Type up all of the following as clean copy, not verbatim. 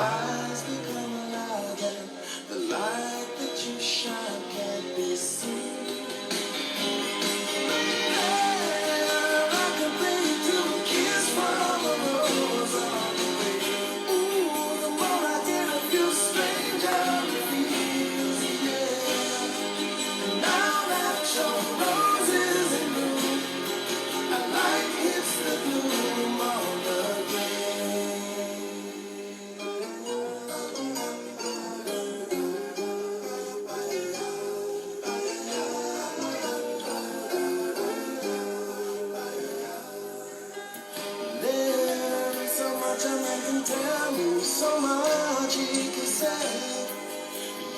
eyes become alive and the light that you shine can't be seen. Yeah, I can bring you to a kiss from a rose on the way. Ooh, the more I get of you, stranger it feels, yeah. And now that your roses in bloom, a light hits the gloom on the there's so much a man can tell me, so much he can say.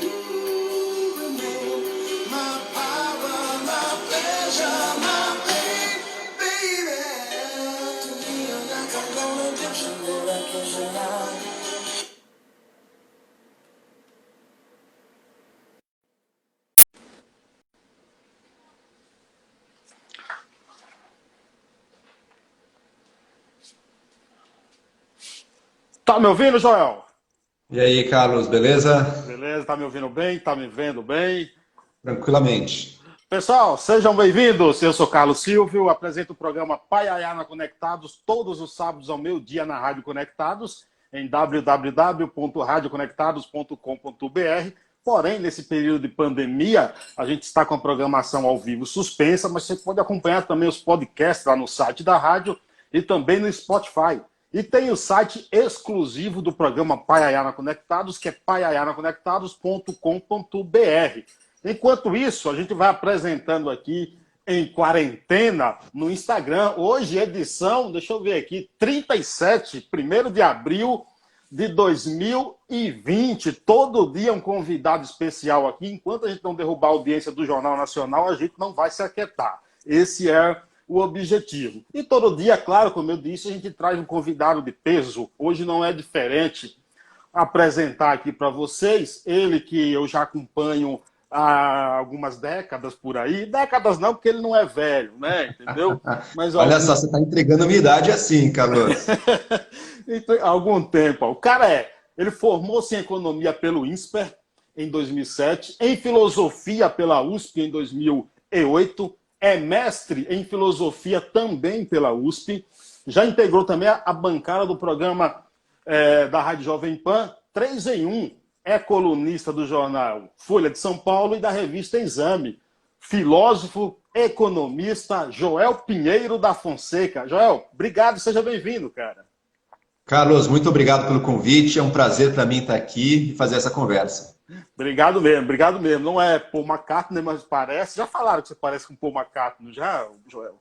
You remain my power, my pleasure, my pain, baby. To me, you're like a gold Egyptian that I can't deny. Tá me ouvindo, Joel? E aí, Carlos, beleza? Beleza, tá me ouvindo bem? Tá me vendo bem? Tranquilamente. Pessoal, sejam bem-vindos. Eu sou Carlos Silvio, apresento o programa Paiaiana Conectados todos os sábados ao meio-dia na Rádio Conectados, em www.radioconectados.com.br. Porém, nesse período de pandemia, a gente está com a programação ao vivo suspensa, mas você pode acompanhar também os podcasts lá no site da rádio e também no Spotify. E tem o site exclusivo do programa Paiaiana Conectados, que é paiaianaconectados.com.br. Enquanto isso, a gente vai apresentando aqui em quarentena no Instagram. Hoje, edição, deixa eu ver aqui, 37, 1º de abril de 2020. Todo dia um convidado especial aqui. Enquanto a gente não derrubar a audiência do Jornal Nacional, a gente não vai se aquietar. Esse é o objetivo. E todo dia, claro, como eu disse, a gente traz um convidado de peso. Hoje não é diferente. Apresentar aqui para vocês, ele que eu já acompanho há algumas décadas por aí. Décadas não, porque ele não é velho, né? Entendeu? Mas Olha só, você está entregando a minha idade assim, Carlos. Há algum tempo. O cara ele formou-se em economia pelo INSPER em 2007, em filosofia pela USP em 2008, é mestre em filosofia também pela USP, já integrou também a bancada do programa da Rádio Jovem Pan, 3 em 1, é colunista do jornal Folha de São Paulo e da revista Exame. Filósofo, economista, Joel Pinheiro da Fonseca. Joel, obrigado, seja bem-vindo, cara. Carlos, muito obrigado pelo convite. É um prazer para mim estar aqui e fazer essa conversa. Obrigado mesmo, obrigado mesmo. Não é Paul McCartney, mas parece. Já falaram que você parece com Paul McCartney, já, Joel?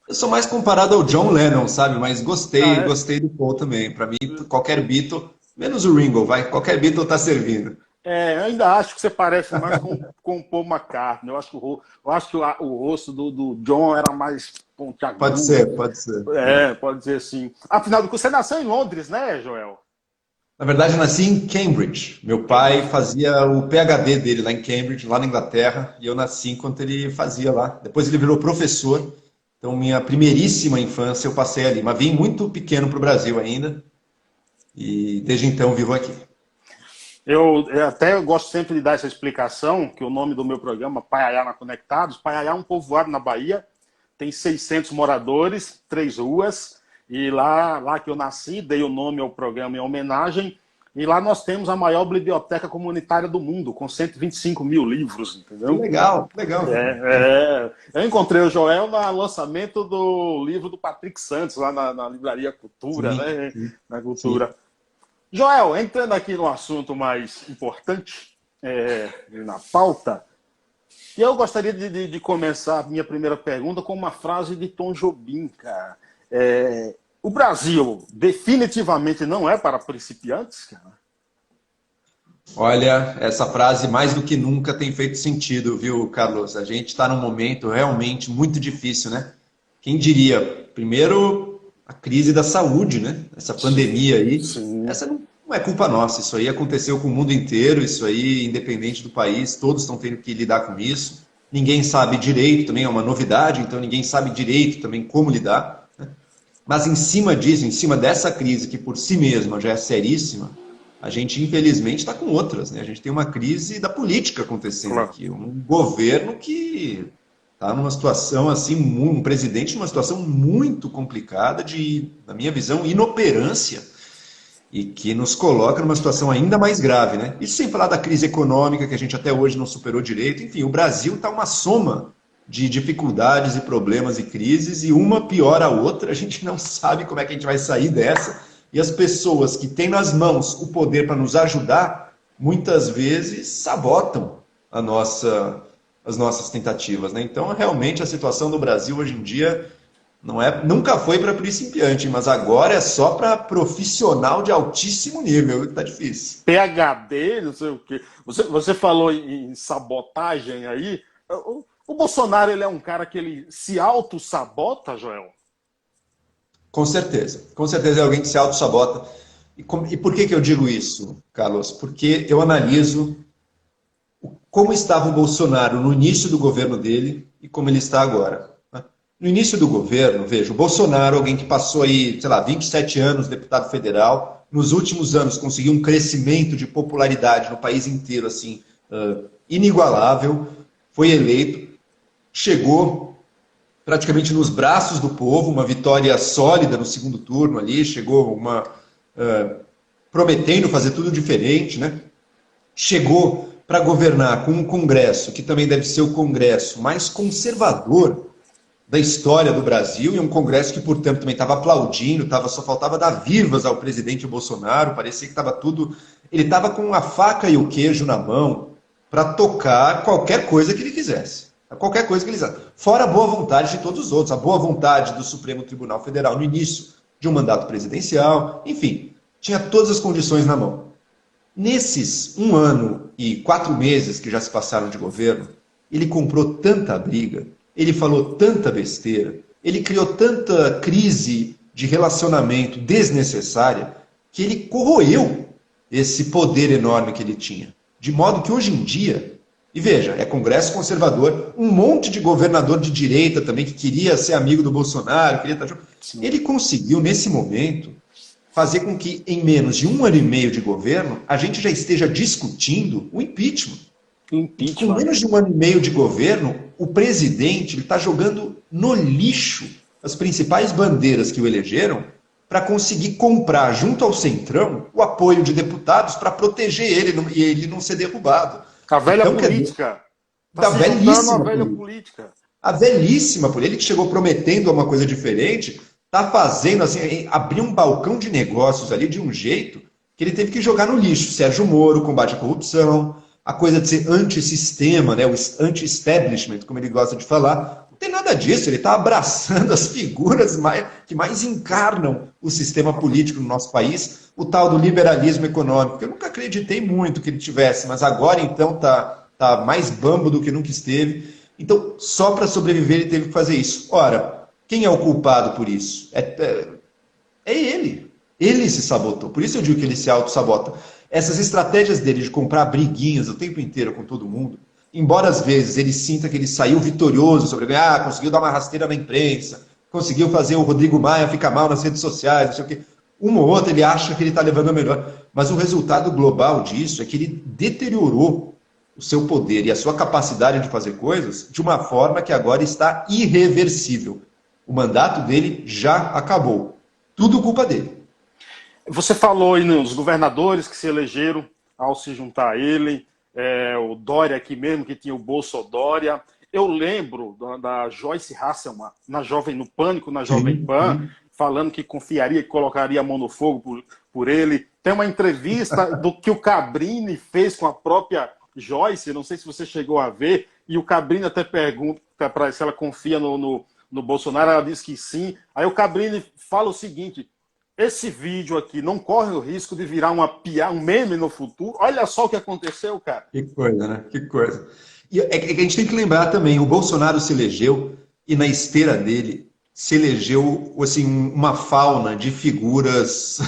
Eu sou mais comparado ao John Lennon, sabe? Mas gostei do Paul também. Para mim, qualquer Beatle, menos o Ringo, vai. Qualquer Beatle está servindo. Eu ainda acho que você parece mais com o Paul McCartney. Eu acho que o rosto do John era mais pontiagudo. Pode ser. Pode ser sim. Afinal de contas, você nasceu em Londres, né, Joel? Na verdade, eu nasci em Cambridge. Meu pai fazia o PhD dele lá em Cambridge, lá na Inglaterra, e eu nasci enquanto ele fazia lá. Depois ele virou professor, então minha primeiríssima infância eu passei ali. Mas vim muito pequeno para o Brasil ainda, e desde então vivo aqui. Eu até gosto sempre de dar essa explicação, que o nome do meu programa, Paiaiana Conectados, Paiaiá é um povoado na Bahia, tem 600 moradores, 3 ruas, e lá que eu nasci, dei o nome ao programa em homenagem, e lá nós temos a maior biblioteca comunitária do mundo, com 125 mil livros, entendeu? Legal. Eu encontrei o Joel no lançamento do livro do Patrick Santos, lá na Livraria Cultura, Sim, né? sim. Na Cultura. Sim. Joel, entrando aqui no assunto mais importante, na pauta, e eu gostaria de começar a minha primeira pergunta com uma frase de Tom Jobim, cara. O Brasil definitivamente não é para principiantes, cara? Olha, essa frase mais do que nunca tem feito sentido, viu, Carlos? A gente está num momento realmente muito difícil, né? Quem diria? Primeiro, a crise da saúde, né? Essa pandemia aí. Sim. Essa não é culpa nossa. Isso aí aconteceu com o mundo inteiro. Isso aí, independente do país, todos estão tendo que lidar com isso. Ninguém sabe direito, também é uma novidade, então ninguém sabe direito também como lidar. Né? Mas em cima disso, em cima dessa crise, que por si mesma já é seríssima, a gente infelizmente está com outras, né? A gente tem uma crise da política acontecendo Claro. aqui, um governo que está numa situação assim, um presidente numa situação muito complicada de, na minha visão, inoperância e que nos coloca numa situação ainda mais grave, né? Isso sem falar da crise econômica que a gente até hoje não superou direito. Enfim, o Brasil está uma soma de dificuldades e problemas e crises e uma pior a outra. A gente não sabe como é que a gente vai sair dessa. E as pessoas que têm nas mãos o poder para nos ajudar, muitas vezes sabotam as nossas tentativas, né? Então, realmente, a situação do Brasil hoje em dia nunca foi para principiante, mas agora é só para profissional de altíssimo nível, que tá difícil. PhD, não sei o quê. Você falou em sabotagem aí. O Bolsonaro, ele é um cara que ele se auto-sabota, Joel? Com certeza. Com certeza é alguém que se auto-sabota. E por que eu digo isso, Carlos? Porque eu analiso como estava o Bolsonaro no início do governo dele e como ele está agora. No início do governo, veja, o Bolsonaro, alguém que passou aí, sei lá, 27 anos deputado federal, nos últimos anos conseguiu um crescimento de popularidade no país inteiro, assim, inigualável, foi eleito, chegou praticamente nos braços do povo, uma vitória sólida no segundo turno ali, chegou prometendo fazer tudo diferente, né? Chegou para governar com um Congresso, que também deve ser o Congresso mais conservador da história do Brasil, e um Congresso que, portanto, também estava aplaudindo, só faltava dar vivas ao presidente Bolsonaro, parecia que estava tudo... Ele estava com a faca e o queijo na mão para tocar qualquer coisa que ele quisesse. Qualquer coisa que ele quisesse. Fora a boa vontade de todos os outros, a boa vontade do Supremo Tribunal Federal no início de um mandato presidencial, enfim, tinha todas as condições na mão. Nesses 1 ano e 4 meses que já se passaram de governo, ele comprou tanta briga, ele falou tanta besteira, ele criou tanta crise de relacionamento desnecessária, que ele corroeu esse poder enorme que ele tinha. De modo que hoje em dia, e veja, é Congresso conservador, um monte de governador de direita também que queria ser amigo do Bolsonaro, queria estar junto. Ele conseguiu, nesse momento, fazer com que, em menos de 1 ano e meio de governo, a gente já esteja discutindo o impeachment. Com menos de 1 ano e meio de governo, o presidente está jogando no lixo as principais bandeiras que o elegeram para conseguir comprar, junto ao Centrão, o apoio de deputados para proteger ele e ele não ser derrubado. A velha Então, política. Da se velhíssima juntando a velha política. política. A velhíssima política, ele que chegou prometendo uma coisa diferente, está fazendo assim, abrir um balcão de negócios ali de um jeito que ele teve que jogar no lixo. Sérgio Moro, combate à corrupção, a coisa de ser antissistema, né, o anti-establishment, como ele gosta de falar. Não tem nada disso, ele está abraçando as figuras que mais encarnam o sistema político no nosso país, o tal do liberalismo econômico, que eu nunca acreditei muito que ele tivesse, mas agora então tá mais bambo do que nunca esteve. Então, só para sobreviver ele teve que fazer isso. Ora, quem é o culpado por isso? É ele. Ele se sabotou. Por isso eu digo que ele se auto-sabota. Essas estratégias dele de comprar briguinhas o tempo inteiro com todo mundo, embora às vezes ele sinta que ele saiu vitorioso sobre conseguiu dar uma rasteira na imprensa, conseguiu fazer o Rodrigo Maia ficar mal nas redes sociais, não sei o quê. Uma ou outra ele acha que ele está levando a melhor. Mas o resultado global disso é que ele deteriorou o seu poder e a sua capacidade de fazer coisas de uma forma que agora está irreversível. O mandato dele já acabou. Tudo culpa dele. Você falou aí nos governadores que se elegeram ao se juntar a ele, o Dória aqui mesmo, que tinha o Bolsodória. Eu lembro da Joyce Hasselmann, no Pânico, na Jovem Pan, falando que confiaria, que colocaria a mão no fogo por ele. Tem uma entrevista do que o Cabrini fez com a própria Joyce, não sei se você chegou a ver, e o Cabrini até pergunta para se ela confia no Bolsonaro, ela diz que sim. Aí o Cabrini fala o seguinte: esse vídeo aqui não corre o risco de virar um meme no futuro? Olha só o que aconteceu, cara. Que coisa, né? Que coisa. E a gente tem que lembrar também, o Bolsonaro se elegeu e na esteira dele se elegeu assim, uma fauna de figuras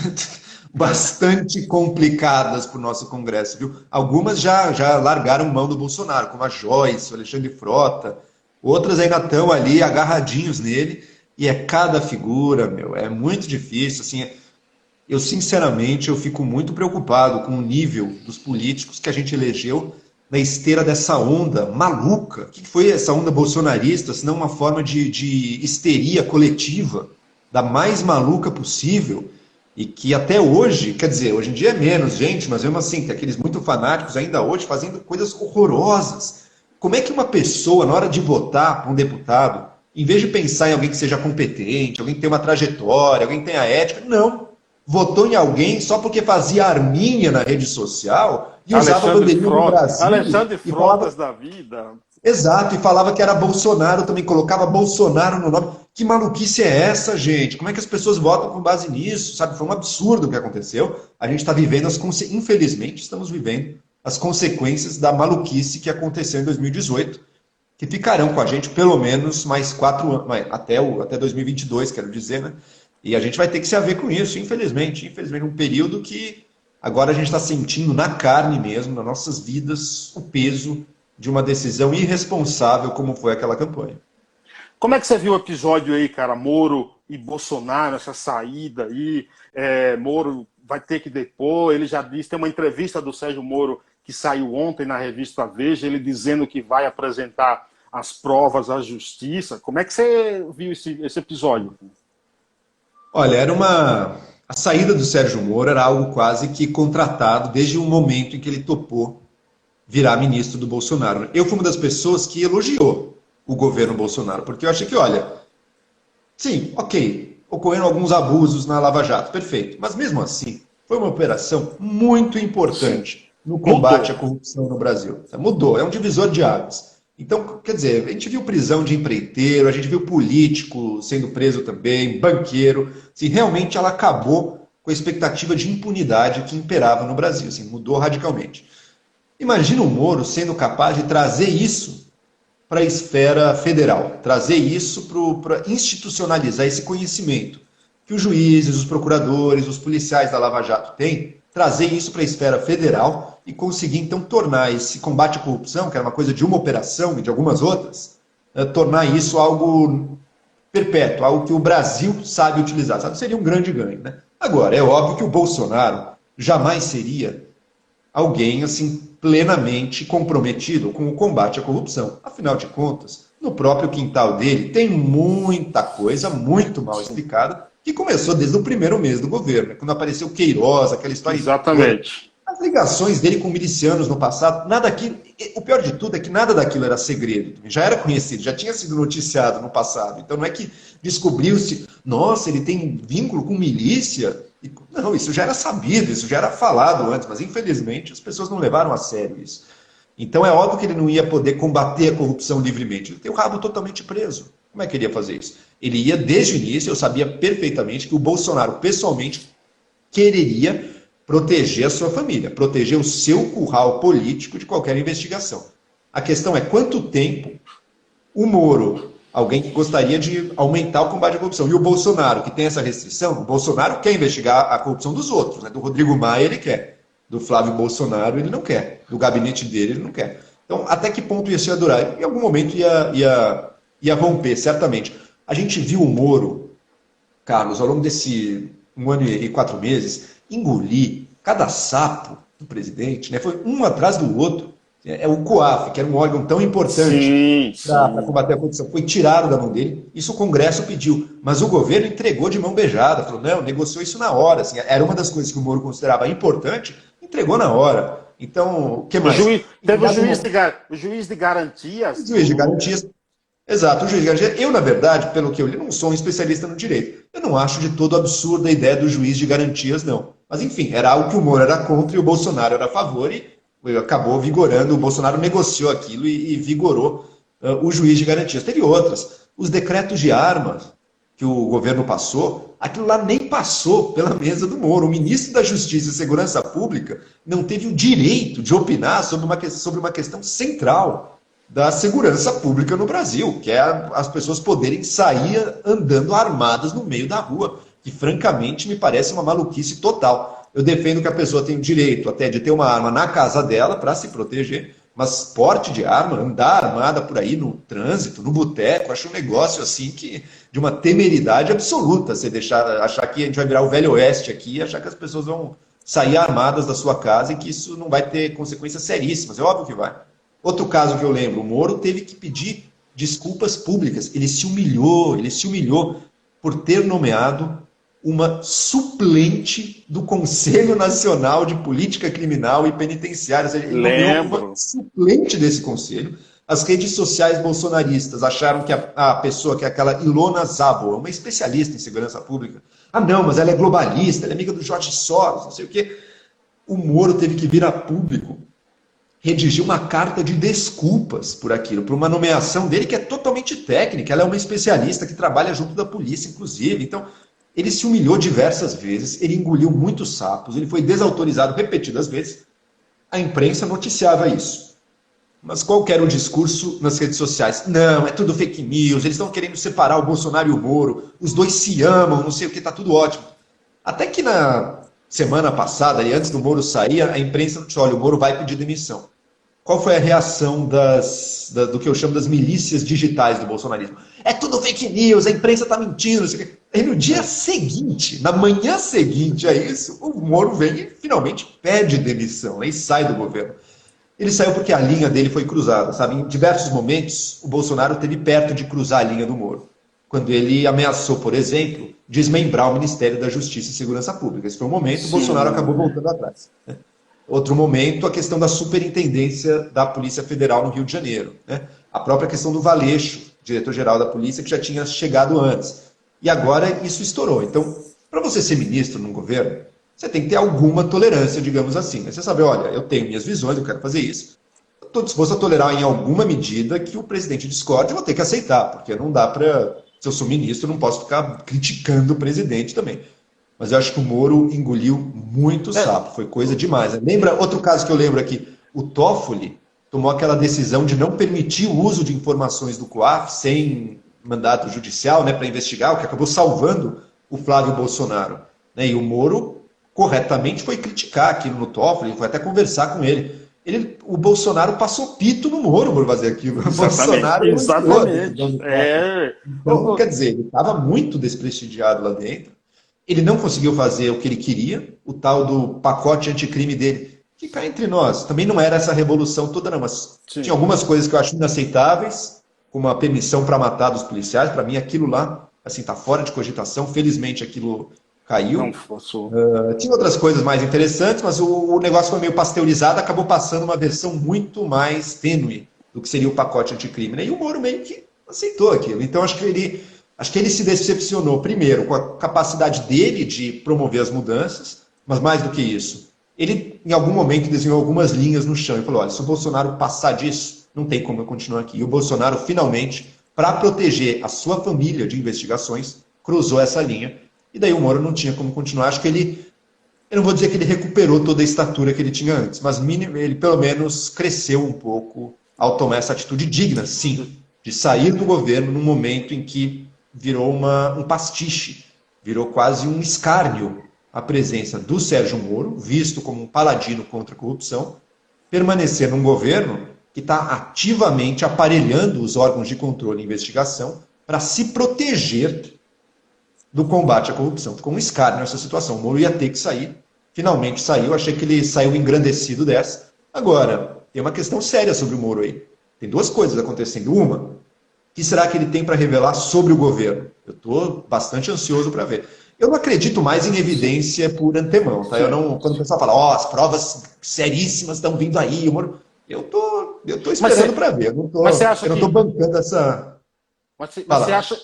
bastante complicadas para o nosso Congresso, viu? Algumas já largaram mão do Bolsonaro, como a Joyce, o Alexandre Frota. Outras ainda estão ali agarradinhos nele. E é cada figura, é muito difícil, assim, eu sinceramente eu fico muito preocupado com o nível dos políticos que a gente elegeu na esteira dessa onda maluca. O que foi essa onda bolsonarista, senão uma forma de histeria coletiva, da mais maluca possível, e que até hoje, quer dizer, hoje em dia é menos gente, mas mesmo assim, tem aqueles muito fanáticos ainda hoje fazendo coisas horrorosas. Como é que uma pessoa, na hora de votar para um deputado, em vez de pensar em alguém que seja competente, alguém que tenha uma trajetória, alguém que tenha ética, não. Votou em alguém só porque fazia arminha na rede social e usava a bandeirinha do Brasil. Alexandre E falava, Frotas da vida. exato, e falava que era Bolsonaro também, colocava Bolsonaro no nome. Que maluquice é essa, gente? Como é que as pessoas votam com base nisso? Sabe, foi um absurdo o que aconteceu. A gente está vivendo infelizmente, estamos vivendo as consequências da maluquice que aconteceu em 2018, que ficarão com a gente pelo menos mais 4 anos, até 2022, quero dizer, né? E a gente vai ter que se haver com isso, infelizmente. Infelizmente, um período que agora a gente está sentindo na carne mesmo, nas nossas vidas, o peso de uma decisão irresponsável como foi aquela campanha. Como é que você viu o episódio aí, cara? Moro e Bolsonaro, essa saída aí. Moro vai ter que depor. Ele já disse, tem uma entrevista do Sérgio Moro que saiu ontem na revista Veja, ele dizendo que vai apresentar as provas à justiça. Como é que você viu esse episódio? Olha, a saída do Sérgio Moro era algo quase que contratado desde o momento em que ele topou virar ministro do Bolsonaro. Eu fui uma das pessoas que elogiou o governo Bolsonaro, porque eu achei que, olha, sim, ok, ocorreram alguns abusos na Lava Jato, perfeito, mas mesmo assim, foi uma operação muito importante no combate à corrupção no Brasil. Mudou, é um divisor de águas. Então, quer dizer, a gente viu prisão de empreiteiro, a gente viu político sendo preso também, banqueiro. Assim, realmente ela acabou com a expectativa de impunidade que imperava no Brasil, assim, mudou radicalmente. Imagina o Moro sendo capaz de trazer isso para a esfera federal, trazer isso para institucionalizar esse conhecimento que os juízes, os procuradores, os policiais da Lava Jato têm, trazer isso para a esfera federal e conseguir, então, tornar esse combate à corrupção, que era uma coisa de uma operação e de algumas outras, tornar isso algo perpétuo, algo que o Brasil sabe utilizar. Sabe? Seria um grande ganho. Né? Agora, é óbvio que o Bolsonaro jamais seria alguém assim plenamente comprometido com o combate à corrupção. Afinal de contas, no próprio quintal dele tem muita coisa muito mal explicada que começou desde o primeiro mês do governo, quando apareceu Queiroz, aquela história. Exatamente. As ligações dele com milicianos no passado, nada daquilo, o pior de tudo é que nada daquilo era segredo, já era conhecido, já tinha sido noticiado no passado. Então não é que descobriu-se, nossa, ele tem vínculo com milícia. Não, isso já era sabido, isso já era falado antes, mas infelizmente as pessoas não levaram a sério isso. Então é óbvio que ele não ia poder combater a corrupção livremente, ele tem o rabo totalmente preso. Como é que ele ia fazer isso? Ele ia, desde o início, eu sabia perfeitamente que o Bolsonaro, pessoalmente, quereria proteger a sua família, proteger o seu curral político de qualquer investigação. A questão é quanto tempo o Moro, alguém que gostaria de aumentar o combate à corrupção, e o Bolsonaro, que tem essa restrição, o Bolsonaro quer investigar a corrupção dos outros, né? Do Rodrigo Maia ele quer, do Flávio Bolsonaro ele não quer, do gabinete dele ele não quer. Então, até que ponto isso ia durar? Em algum momento ia romper, certamente. A gente viu o Moro, Carlos, ao longo desse 1 ano e 4 meses, engolir cada sapo do presidente, né? Foi um atrás do outro. É o COAF, que era um órgão tão importante para combater a corrupção, foi tirado da mão dele. Isso o Congresso pediu, mas o governo entregou de mão beijada, falou, não, negociou isso na hora. Assim, era uma das coisas que o Moro considerava importante, entregou na hora. Então, o que mais? Teve o juiz de garantias. O juiz de garantias. Exato, o juiz de garantias. Eu, na verdade, pelo que eu li, não sou um especialista no direito. Eu não acho de todo absurda a ideia do juiz de garantias, não. Mas, enfim, era algo que o Moro era contra e o Bolsonaro era a favor e acabou vigorando. O Bolsonaro negociou aquilo e vigorou o juiz de garantias. Teve outras. Os decretos de armas que o governo passou, aquilo lá nem passou pela mesa do Moro. O ministro da Justiça e Segurança Pública não teve o direito de opinar sobre uma questão central da segurança pública no Brasil, que é as pessoas poderem sair andando armadas no meio da rua, que francamente me parece uma maluquice total. Eu defendo que a pessoa tem o direito até de ter uma arma na casa dela para se proteger, Mas porte de arma, andar armada por aí no trânsito, no boteco, acho um negócio assim que de uma temeridade absoluta. Você achar que a gente vai virar o Velho Oeste aqui e achar que as pessoas vão sair armadas da sua casa e que isso não vai ter consequências seríssimas. É óbvio que vai. Outro caso que eu lembro, o Moro teve que pedir desculpas públicas. Ele se humilhou por ter nomeado uma suplente do Conselho Nacional de Política Criminal e Penitenciária. Ou seja, ele nomeou uma suplente desse conselho. As redes sociais bolsonaristas acharam que a pessoa, que é aquela Ilona Zabor, uma especialista em segurança pública, não, mas ela é globalista, ela é amiga do Jorge Soros, não sei o quê. O Moro teve que vir a público redigir uma carta de desculpas por aquilo, por uma nomeação dele que é totalmente técnica. Ela é uma especialista que trabalha junto da polícia, inclusive. Então, ele se humilhou diversas vezes, ele engoliu muitos sapos, ele foi desautorizado repetidas vezes. A imprensa noticiava isso. Mas qual que era o discurso nas redes sociais? Não, é tudo fake news, eles estão querendo separar o Bolsonaro e o Moro, os dois se amam, não sei o que, tá tudo ótimo. Até que na semana passada, e antes do Moro sair, a imprensa noticiou, olha, o Moro vai pedir demissão. Qual foi a reação do que eu chamo das milícias digitais do bolsonarismo? É tudo fake news, a imprensa está mentindo. E no dia seguinte, na manhã seguinte a isso, o Moro vem e finalmente pede demissão, né, e sai do governo. Ele saiu porque a linha dele foi cruzada, sabe? Em diversos momentos, o Bolsonaro esteve perto de cruzar a linha do Moro. Quando ele ameaçou, por exemplo, desmembrar o Ministério da Justiça e Segurança Pública. Esse foi um momento, o Bolsonaro acabou voltando atrás, né? Outro momento, a questão da superintendência da Polícia Federal no Rio de Janeiro, né? A própria questão do Valeixo, diretor-geral da Polícia, que já tinha chegado antes. E agora isso estourou. Então, para você ser ministro num governo, você tem que ter alguma tolerância, digamos assim. Você sabe, olha, eu tenho minhas visões, eu quero fazer isso. Eu estou disposto a tolerar em alguma medida que o presidente discorde, eu vou ter que aceitar, porque não dá para... Se eu sou ministro, eu não posso ficar criticando o presidente também. Mas eu acho que o Moro engoliu muito sapo, foi coisa demais. Lembra, outro caso que eu lembro aqui, o Toffoli tomou aquela decisão de não permitir o uso de informações do COAF sem mandato judicial, né, para investigar, o que acabou salvando o Flávio Bolsonaro, né? E o Moro, corretamente, foi criticar aquilo no Toffoli, foi até conversar com ele. O Bolsonaro passou pito no Moro por fazer aquilo. Exatamente. Então, quer dizer, ele estava muito desprestigiado lá dentro. Ele não conseguiu fazer o que ele queria, o tal do pacote anticrime dele, que cá entre nós, também não era essa revolução toda não, mas sim, tinha algumas coisas que eu acho inaceitáveis, como a permissão para matar dos policiais. Para mim aquilo lá, assim, tá fora de cogitação, felizmente aquilo caiu. Não forçou. Tinha outras coisas mais interessantes, mas o negócio foi meio pasteurizado, acabou passando uma versão muito mais tênue do que seria o pacote anticrime, né? E o Moro meio que aceitou aquilo. Então acho que ele se decepcionou, primeiro, com a capacidade dele de promover as mudanças, mas mais do que isso, ele, em algum momento, desenhou algumas linhas no chão e falou, olha, se o Bolsonaro passar disso, não tem como eu continuar aqui. E o Bolsonaro, finalmente, para proteger a sua família de investigações, cruzou essa linha, e daí o Moro não tinha como continuar. Acho que eu não vou dizer que ele recuperou toda a estatura que ele tinha antes, mas ele, pelo menos, cresceu um pouco ao tomar essa atitude digna, sim, de sair do governo num momento em que virou um pastiche, virou quase um escárnio a presença do Sérgio Moro, visto como um paladino contra a corrupção, permanecer num governo que está ativamente aparelhando os órgãos de controle e investigação para se proteger do combate à corrupção. Ficou um escárnio nessa situação. O Moro ia ter que sair, finalmente saiu, achei que ele saiu engrandecido dessa. Agora, tem uma questão séria sobre o Moro aí. Tem duas coisas acontecendo. Uma, o que será que ele tem para revelar sobre o governo? Eu estou bastante ansioso para ver. Eu não acredito mais em evidência por antemão, tá? Quando o pessoal fala, as provas seríssimas estão vindo aí, eu tô esperando para ver. Eu não estou bancando essa... Mas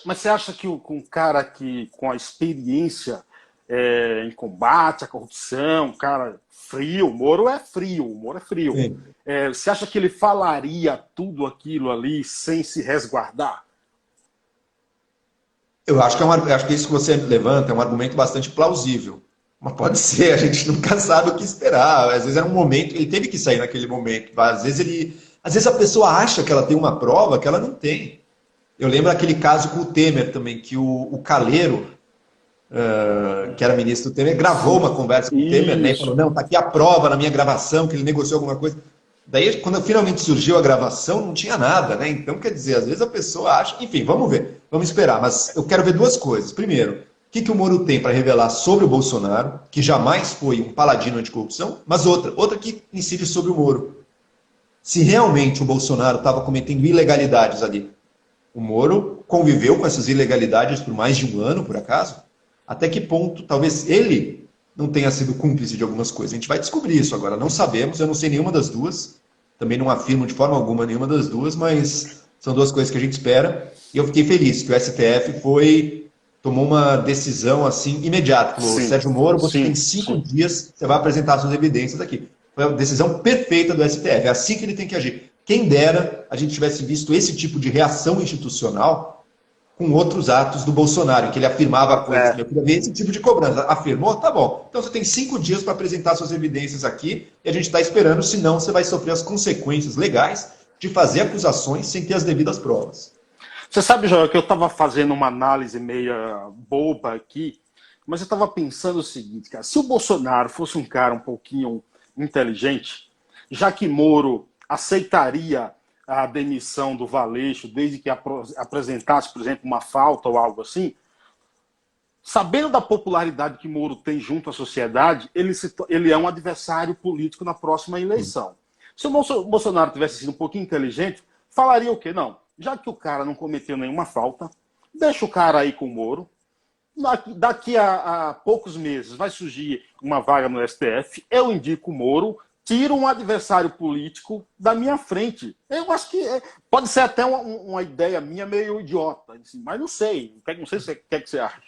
você acha que um cara que, com a experiência em combate à corrupção, um cara frio, o Moro é frio. Você acha que ele falaria tudo aquilo ali sem se resguardar? Eu acho que isso que você levanta é um argumento bastante plausível. Mas pode ser, a gente nunca sabe o que esperar. Às vezes era um momento, ele teve que sair naquele momento. Às vezes a pessoa acha que ela tem uma prova que ela não tem. Eu lembro aquele caso com o Temer também, que o Calheiro, que era ministro do Temer, gravou uma conversa com o Temer, né, e falou, não, tá aqui a prova na minha gravação, que ele negociou alguma coisa. Daí, quando finalmente surgiu a gravação, não tinha nada, né? Então, quer dizer, às vezes a pessoa acha... Enfim, vamos ver, vamos esperar. Mas eu quero ver duas coisas. Primeiro, o que o Moro tem para revelar sobre o Bolsonaro, que jamais foi um paladino anticorrupção, mas outra que incide sobre o Moro. Se realmente o Bolsonaro estava cometendo ilegalidades ali, o Moro conviveu com essas ilegalidades por mais de um ano, por acaso? Até que ponto talvez ele não tenha sido cúmplice de algumas coisas? A gente vai descobrir isso agora. Não sabemos, eu não sei nenhuma das duas. Também não afirmo de forma alguma nenhuma das duas, mas são duas coisas que a gente espera. E eu fiquei feliz que o STF tomou uma decisão assim imediata. Falou, Sim, Sérgio Moro, você sim, tem 5 sim. dias, você vai apresentar suas evidências aqui. Foi a decisão perfeita do STF. É assim que ele tem que agir. Quem dera a gente tivesse visto esse tipo de reação institucional com outros atos do Bolsonaro, em que ele afirmava coisas. Eu queria ver esse tipo de cobrança. Afirmou? Tá bom. Então você tem 5 dias para apresentar suas evidências aqui e a gente está esperando, senão você vai sofrer as consequências legais de fazer acusações sem ter as devidas provas. Você sabe, Joel, que eu estava fazendo uma análise meia boba aqui, mas eu estava pensando o seguinte, cara, se o Bolsonaro fosse um cara um pouquinho inteligente, já que Moro aceitaria a demissão do Valeixo desde que apresentasse, por exemplo, uma falta ou algo assim, sabendo da popularidade que Moro tem junto à sociedade, ele é um adversário político na próxima eleição. Se o Bolsonaro tivesse sido um pouquinho inteligente, falaria o quê? Não, já que o cara não cometeu nenhuma falta, deixa o cara aí com o Moro, daqui a poucos meses vai surgir uma vaga no STF, eu indico o Moro, tiro um adversário político da minha frente. Eu acho que pode ser até uma ideia minha meio idiota, assim, mas não sei. Não sei se o que você acha.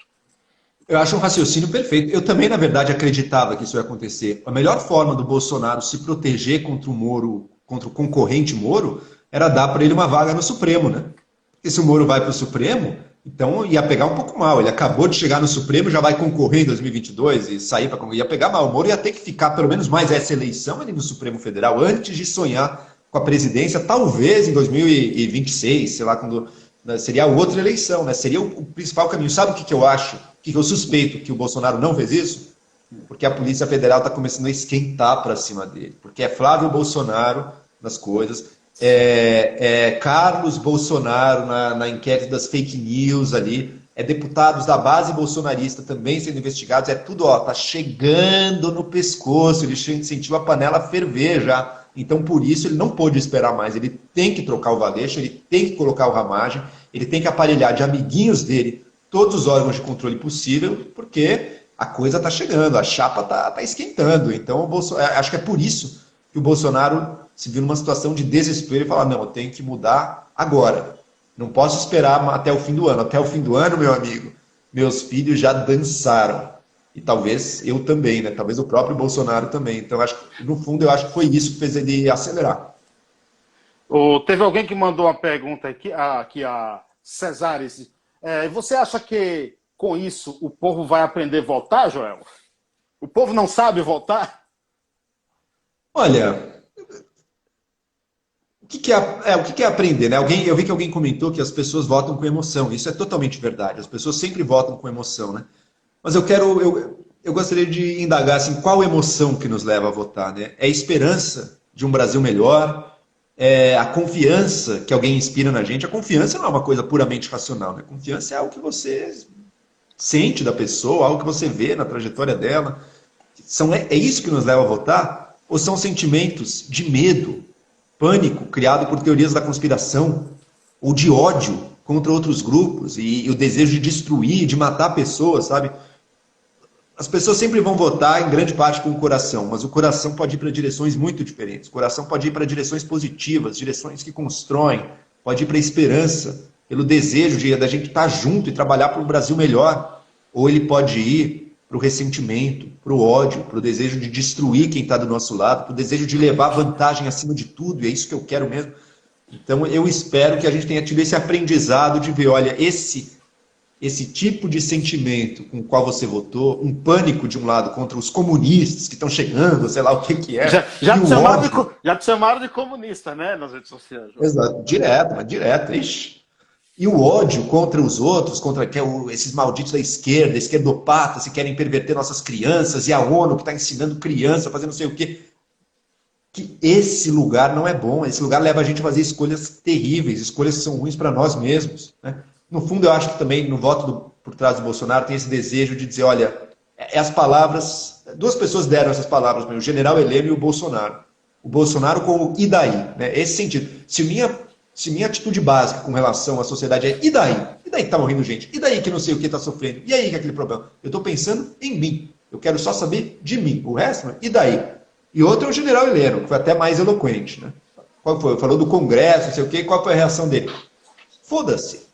Eu acho um raciocínio perfeito. Eu também, na verdade, acreditava que isso ia acontecer. A melhor forma do Bolsonaro se proteger contra o Moro, contra o concorrente Moro, era dar para ele uma vaga no Supremo, né? Porque se o Moro vai para o Supremo, então ia pegar um pouco mal. Ele acabou de chegar no Supremo, já vai concorrer em 2022 e sair para concorrer. Ia pegar mal. O Moro ia ter que ficar pelo menos mais essa eleição ali no Supremo Federal antes de sonhar com a presidência, talvez em 2026, sei lá, quando seria outra eleição, né? Seria o principal caminho. Sabe o que eu acho? O que eu suspeito que o Bolsonaro não fez isso? Porque a Polícia Federal está começando a esquentar para cima dele. Porque é Flávio Bolsonaro nas coisas, Carlos Bolsonaro na inquérito das fake news ali, deputados da base bolsonarista também sendo investigados, tudo, tá chegando no pescoço, ele sentiu a panela ferver já. Então, por isso, ele não pôde esperar mais, ele tem que trocar o Valeixo, ele tem que colocar o Ramagem, ele tem que aparelhar de amiguinhos dele todos os órgãos de controle possível, porque a coisa está chegando, a chapa está esquentando. Então, acho que é por isso que o Bolsonaro se viu numa situação de desespero e falar, não, eu tenho que mudar agora. Não posso esperar até o fim do ano. Até o fim do ano, meu amigo, meus filhos já dançaram. E talvez eu também, né? Talvez o próprio Bolsonaro também. Então, no fundo, eu acho que foi isso que fez ele acelerar. Teve alguém que mandou uma pergunta aqui a Cesares. Você acha que com isso o povo vai aprender a votar, Joel? O povo não sabe votar? Olha, o que é aprender, né? Eu vi que alguém comentou que as pessoas votam com emoção. Isso é totalmente verdade. As pessoas sempre votam com emoção, né? Mas eu gostaria de indagar assim, qual emoção que nos leva a votar, né? É a esperança de um Brasil melhor, é a confiança que alguém inspira na gente. A confiança não é uma coisa puramente racional, né? Confiança é algo que você sente da pessoa, algo que você vê na trajetória dela. É isso que nos leva a votar? Ou são sentimentos de medo, pânico, criado por teorias da conspiração, ou de ódio contra outros grupos, e o desejo de destruir, de matar pessoas, sabe? As pessoas sempre vão votar em grande parte com o coração, mas o coração pode ir para direções muito diferentes. O coração pode ir para direções positivas, direções que constroem, pode ir para a esperança, pelo desejo da gente estar junto e trabalhar para um Brasil melhor. Ou ele pode ir para o ressentimento, para o ódio, para o desejo de destruir quem está do nosso lado, para o desejo de levar vantagem acima de tudo, e é isso que eu quero mesmo. Então eu espero que a gente tenha tido esse aprendizado de ver, olha, esse tipo de sentimento com o qual você votou, um pânico de um lado contra os comunistas que estão chegando, sei lá o que é. Já te chamaram de comunista, né, nas redes sociais. Exato, direto. Ixi. E o ódio contra os outros, contra esses malditos da esquerda, esquerdopatas que querem perverter nossas crianças, e a ONU que está ensinando criança a fazer não sei o quê. que esse lugar não é bom, esse lugar leva a gente a fazer escolhas terríveis, escolhas que são ruins para nós mesmos, né? No fundo, eu acho que também no voto por trás do Bolsonaro tem esse desejo de dizer, olha, as palavras, duas pessoas deram essas palavras, o general Heleno e o Bolsonaro. O Bolsonaro com o e daí, né? Esse sentido. Se minha atitude básica com relação à sociedade é e daí? E daí que tá morrendo gente? E daí que não sei o que está sofrendo? E aí que é aquele problema? Eu estou pensando em mim. Eu quero só saber de mim. O resto, e daí? E outro é o general Heleno, que foi até mais eloquente, né? Qual foi? Falou do Congresso, não sei o quê, qual foi a reação dele? Foda-se.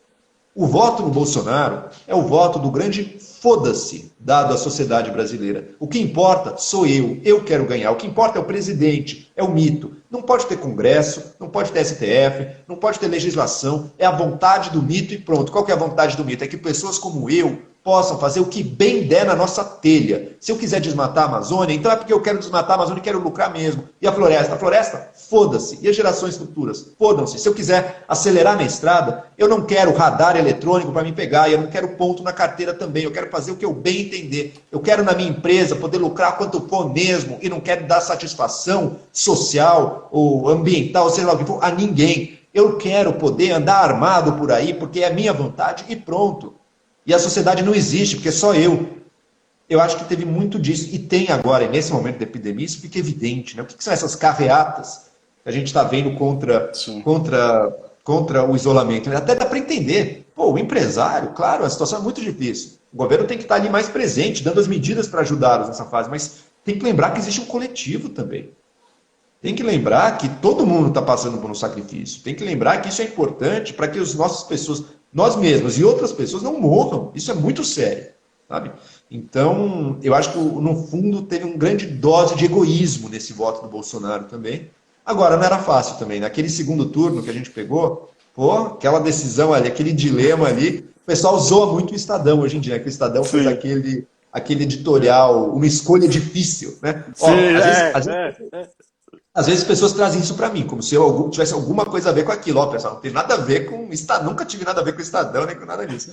O voto no Bolsonaro é o voto do grande foda-se dado à sociedade brasileira. O que importa sou eu quero ganhar. O que importa é o presidente, é o mito. Não pode ter Congresso, não pode ter STF, não pode ter legislação, é a vontade do mito e pronto. Qual que é a vontade do mito? É que pessoas como eu possam fazer o que bem der na nossa telha. Se eu quiser desmatar a Amazônia, então é porque eu quero desmatar a Amazônia e quero lucrar mesmo. E a floresta? A floresta? Foda-se. E as gerações futuras? Fodam-se. Se eu quiser acelerar na estrada, eu não quero radar eletrônico para me pegar, e eu não quero ponto na carteira também. Eu quero fazer o que eu bem entender. Eu quero na minha empresa poder lucrar quanto for mesmo e não quero dar satisfação social ou ambiental, sei lá o que for, a ninguém. Eu quero poder andar armado por aí porque é a minha vontade e pronto. E a sociedade não existe, porque é só eu. Eu acho que teve muito disso. E tem agora, nesse momento da epidemia, isso fica evidente. Né? O que são essas carreatas que a gente está vendo contra o isolamento? Até dá para entender. Pô, o empresário, claro, a situação é muito difícil. O governo tem que estar ali mais presente, dando as medidas para ajudá-los nessa fase. Mas tem que lembrar que existe um coletivo também. Tem que lembrar que todo mundo está passando por um sacrifício. Tem que lembrar que isso é importante para que as nossas pessoas, nós mesmos e outras pessoas não morram. Isso é muito sério, sabe? Então, eu acho que no fundo teve uma grande dose de egoísmo nesse voto do Bolsonaro também. Agora, não era fácil também. Naquele segundo turno que a gente pegou, pô, aquela decisão ali, aquele dilema ali, o pessoal zoa muito o Estadão hoje em dia, que o Estadão fez aquele editorial, uma escolha difícil, né? Sim, às vezes as pessoas trazem isso para mim, como se eu tivesse alguma coisa a ver com aquilo. Ó, pessoal, não tem nada a ver com Estadão, nunca tive nada a ver com o Estadão, nem com nada disso.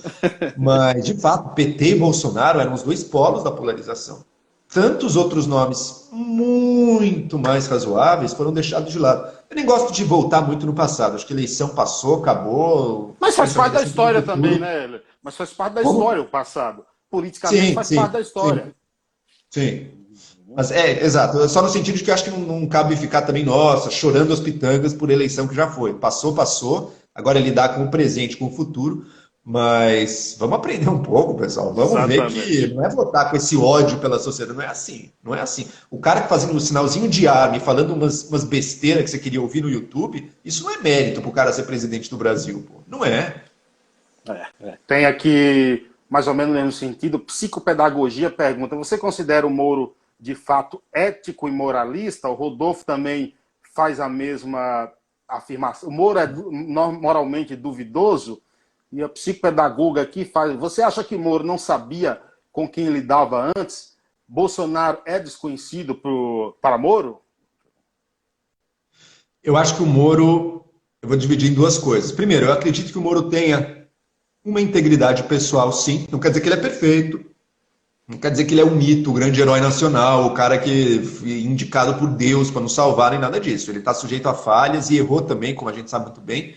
Mas, de fato, PT e Bolsonaro eram os dois polos da polarização. Tantos outros nomes muito mais razoáveis foram deixados de lado. Eu nem gosto de voltar muito no passado, acho que a eleição passou, acabou. Mas faz parte da história também, né, Heller? Mas faz parte da história o passado. Politicamente faz parte da história. Sim. Mas exato, só no sentido de que eu acho que não cabe ficar também, nossa, chorando as pitangas por eleição que já foi. Passou, agora é lidar com o presente, com o futuro, mas vamos aprender um pouco, pessoal. Vamos ver que não é votar com esse ódio pela sociedade, não é assim. O cara que fazendo um sinalzinho de arma e falando umas besteiras que você queria ouvir no YouTube, isso não é mérito pro cara ser presidente do Brasil, pô. Não é. Tem aqui, mais ou menos no sentido, psicopedagogia pergunta, você considera o Moro de fato ético e moralista? O Rodolfo também faz a mesma afirmação. O Moro é moralmente duvidoso? E a psicopedagoga aqui faz... Você acha que Moro não sabia com quem lidava antes? Bolsonaro é desconhecido para Moro? Eu acho que o Moro... Eu vou dividir em duas coisas. Primeiro, eu acredito que o Moro tenha uma integridade pessoal, sim. Não quer dizer que ele é perfeito. Não quer dizer que ele é um mito, o grande herói nacional, o cara que foi indicado por Deus para nos salvar, nem nada disso. Ele está sujeito a falhas e errou também, como a gente sabe muito bem.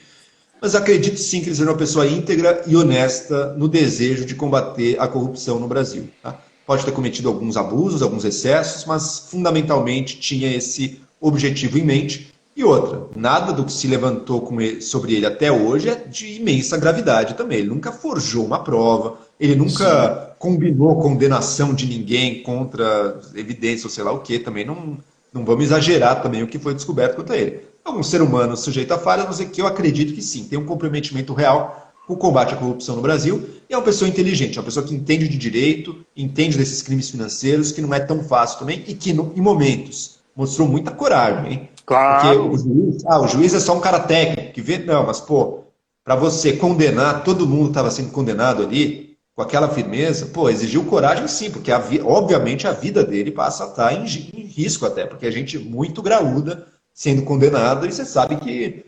Mas acredito sim que ele seja uma pessoa íntegra e honesta no desejo de combater a corrupção no Brasil. Tá? Pode ter cometido alguns abusos, alguns excessos, mas fundamentalmente tinha esse objetivo em mente. E outra, nada do que se levantou sobre ele até hoje é de imensa gravidade também. Ele nunca forjou uma prova, ele nunca combinou condenação de ninguém contra evidência ou sei lá o que. Também não vamos exagerar também o que foi descoberto contra ele. É um ser humano sujeito a falhas, mas é que eu acredito que sim, tem um comprometimento real com o combate à corrupção no Brasil, e é uma pessoa inteligente, é uma pessoa que entende de direito, entende desses crimes financeiros, que não é tão fácil também, e que em momentos mostrou muita coragem, hein? Claro. Porque o juiz é só um cara técnico, que vê, não, mas pô, para você condenar, todo mundo estava sendo condenado ali, com aquela firmeza, pô, exigiu coragem sim, porque obviamente a vida dele passa a estar em risco até, porque a gente muito graúda sendo condenada, e você sabe que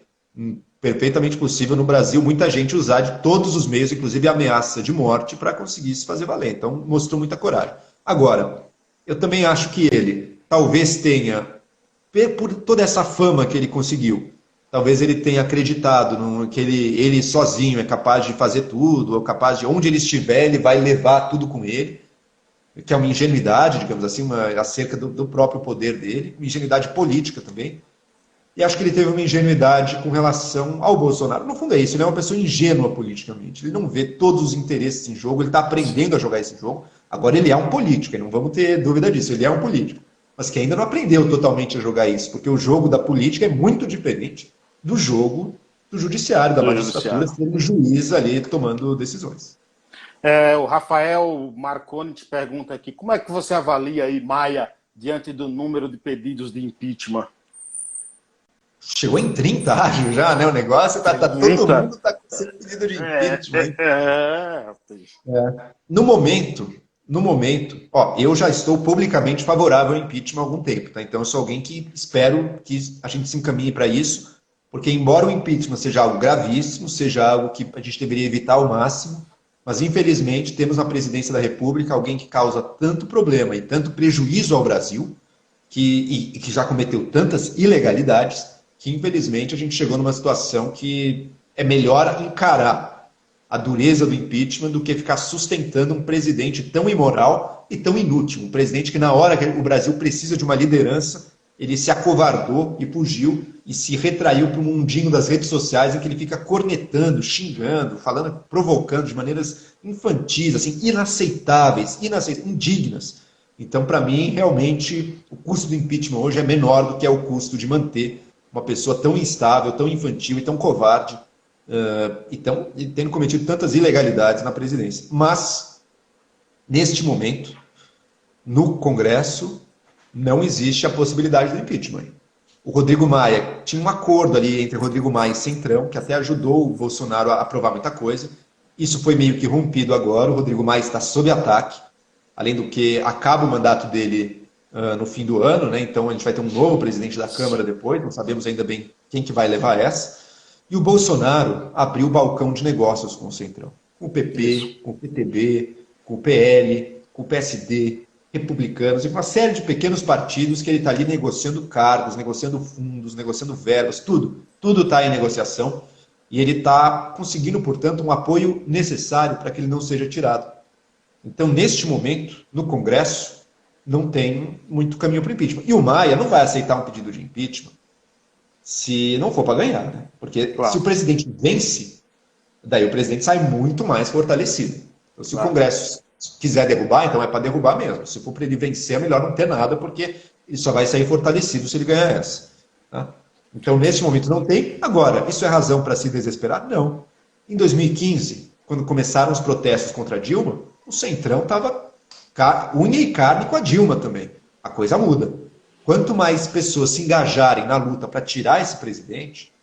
perfeitamente possível no Brasil muita gente usar de todos os meios, inclusive ameaça de morte, para conseguir se fazer valer. Então mostrou muita coragem. Agora, eu também acho que ele talvez tenha por toda essa fama que ele conseguiu. Talvez ele tenha acreditado que ele sozinho é capaz de fazer tudo, ou capaz de, onde ele estiver, ele vai levar tudo com ele, que é uma ingenuidade, digamos assim, acerca do próprio poder dele, uma ingenuidade política também. E acho que ele teve uma ingenuidade com relação ao Bolsonaro. No fundo é isso, ele é uma pessoa ingênua politicamente. Ele não vê todos os interesses em jogo, ele está aprendendo a jogar esse jogo. Agora ele é um político, e não vamos ter dúvida disso, ele é um político. Mas que ainda não aprendeu totalmente a jogar isso, porque o jogo da política é muito diferente do jogo do judiciário, da magistratura, sendo um juiz ali tomando decisões. O Rafael Marconi te pergunta aqui, como é que você avalia aí Maia diante do número de pedidos de impeachment? Chegou em 30, acho, já, né? O negócio todo mundo está com esse pedido de impeachment. No momento, eu já estou publicamente favorável ao impeachment há algum tempo, tá? Então eu sou alguém que espero que a gente se encaminhe para isso, porque embora o impeachment seja algo gravíssimo, seja algo que a gente deveria evitar ao máximo, mas infelizmente temos na presidência da República alguém que causa tanto problema e tanto prejuízo ao Brasil, que já cometeu tantas ilegalidades, que infelizmente a gente chegou numa situação que é melhor encarar a dureza do impeachment do que ficar sustentando um presidente tão imoral e tão inútil. Um presidente que na hora que o Brasil precisa de uma liderança, ele se acovardou e fugiu e se retraiu para o mundinho das redes sociais em que ele fica cornetando, xingando, falando, provocando de maneiras infantis, assim, inaceitáveis, indignas. Então, para mim, realmente, o custo do impeachment hoje é menor do que é o custo de manter uma pessoa tão instável, tão infantil e tão covarde, e tendo cometido tantas ilegalidades na presidência. Mas, neste momento, no Congresso, não existe a possibilidade do impeachment. O Rodrigo Maia, tinha um acordo ali entre Rodrigo Maia e Centrão, que até ajudou o Bolsonaro a aprovar muita coisa. Isso foi meio que rompido agora, o Rodrigo Maia está sob ataque, além do que acaba o mandato dele no fim do ano, né? Então a gente vai ter um novo presidente da Câmara depois, não sabemos ainda bem quem que vai levar essa. E o Bolsonaro abriu o balcão de negócios com o Centrão, com o PP, com o PTB, com o PL, com o PSD, republicanos, e uma série de pequenos partidos que ele está ali negociando cargos, negociando fundos, negociando verbas, tudo está em negociação, e ele está conseguindo, portanto, um apoio necessário para que ele não seja tirado. Então, neste momento, no Congresso, não tem muito caminho para o impeachment. E o Maia não vai aceitar um pedido de impeachment se não for para ganhar, né? Porque se o presidente vence, daí o presidente sai muito mais fortalecido. Então, se o Congresso quiser derrubar, então é para derrubar mesmo. Se for para ele vencer, é melhor não ter nada, porque ele só vai sair fortalecido se ele ganhar essa. Tá? Então, nesse momento não tem. Agora, isso é razão para se desesperar? Não. Em 2015, quando começaram os protestos contra a Dilma, o Centrão estava unha e carne com a Dilma também. A coisa muda. Quanto mais pessoas se engajarem na luta para tirar esse presidente,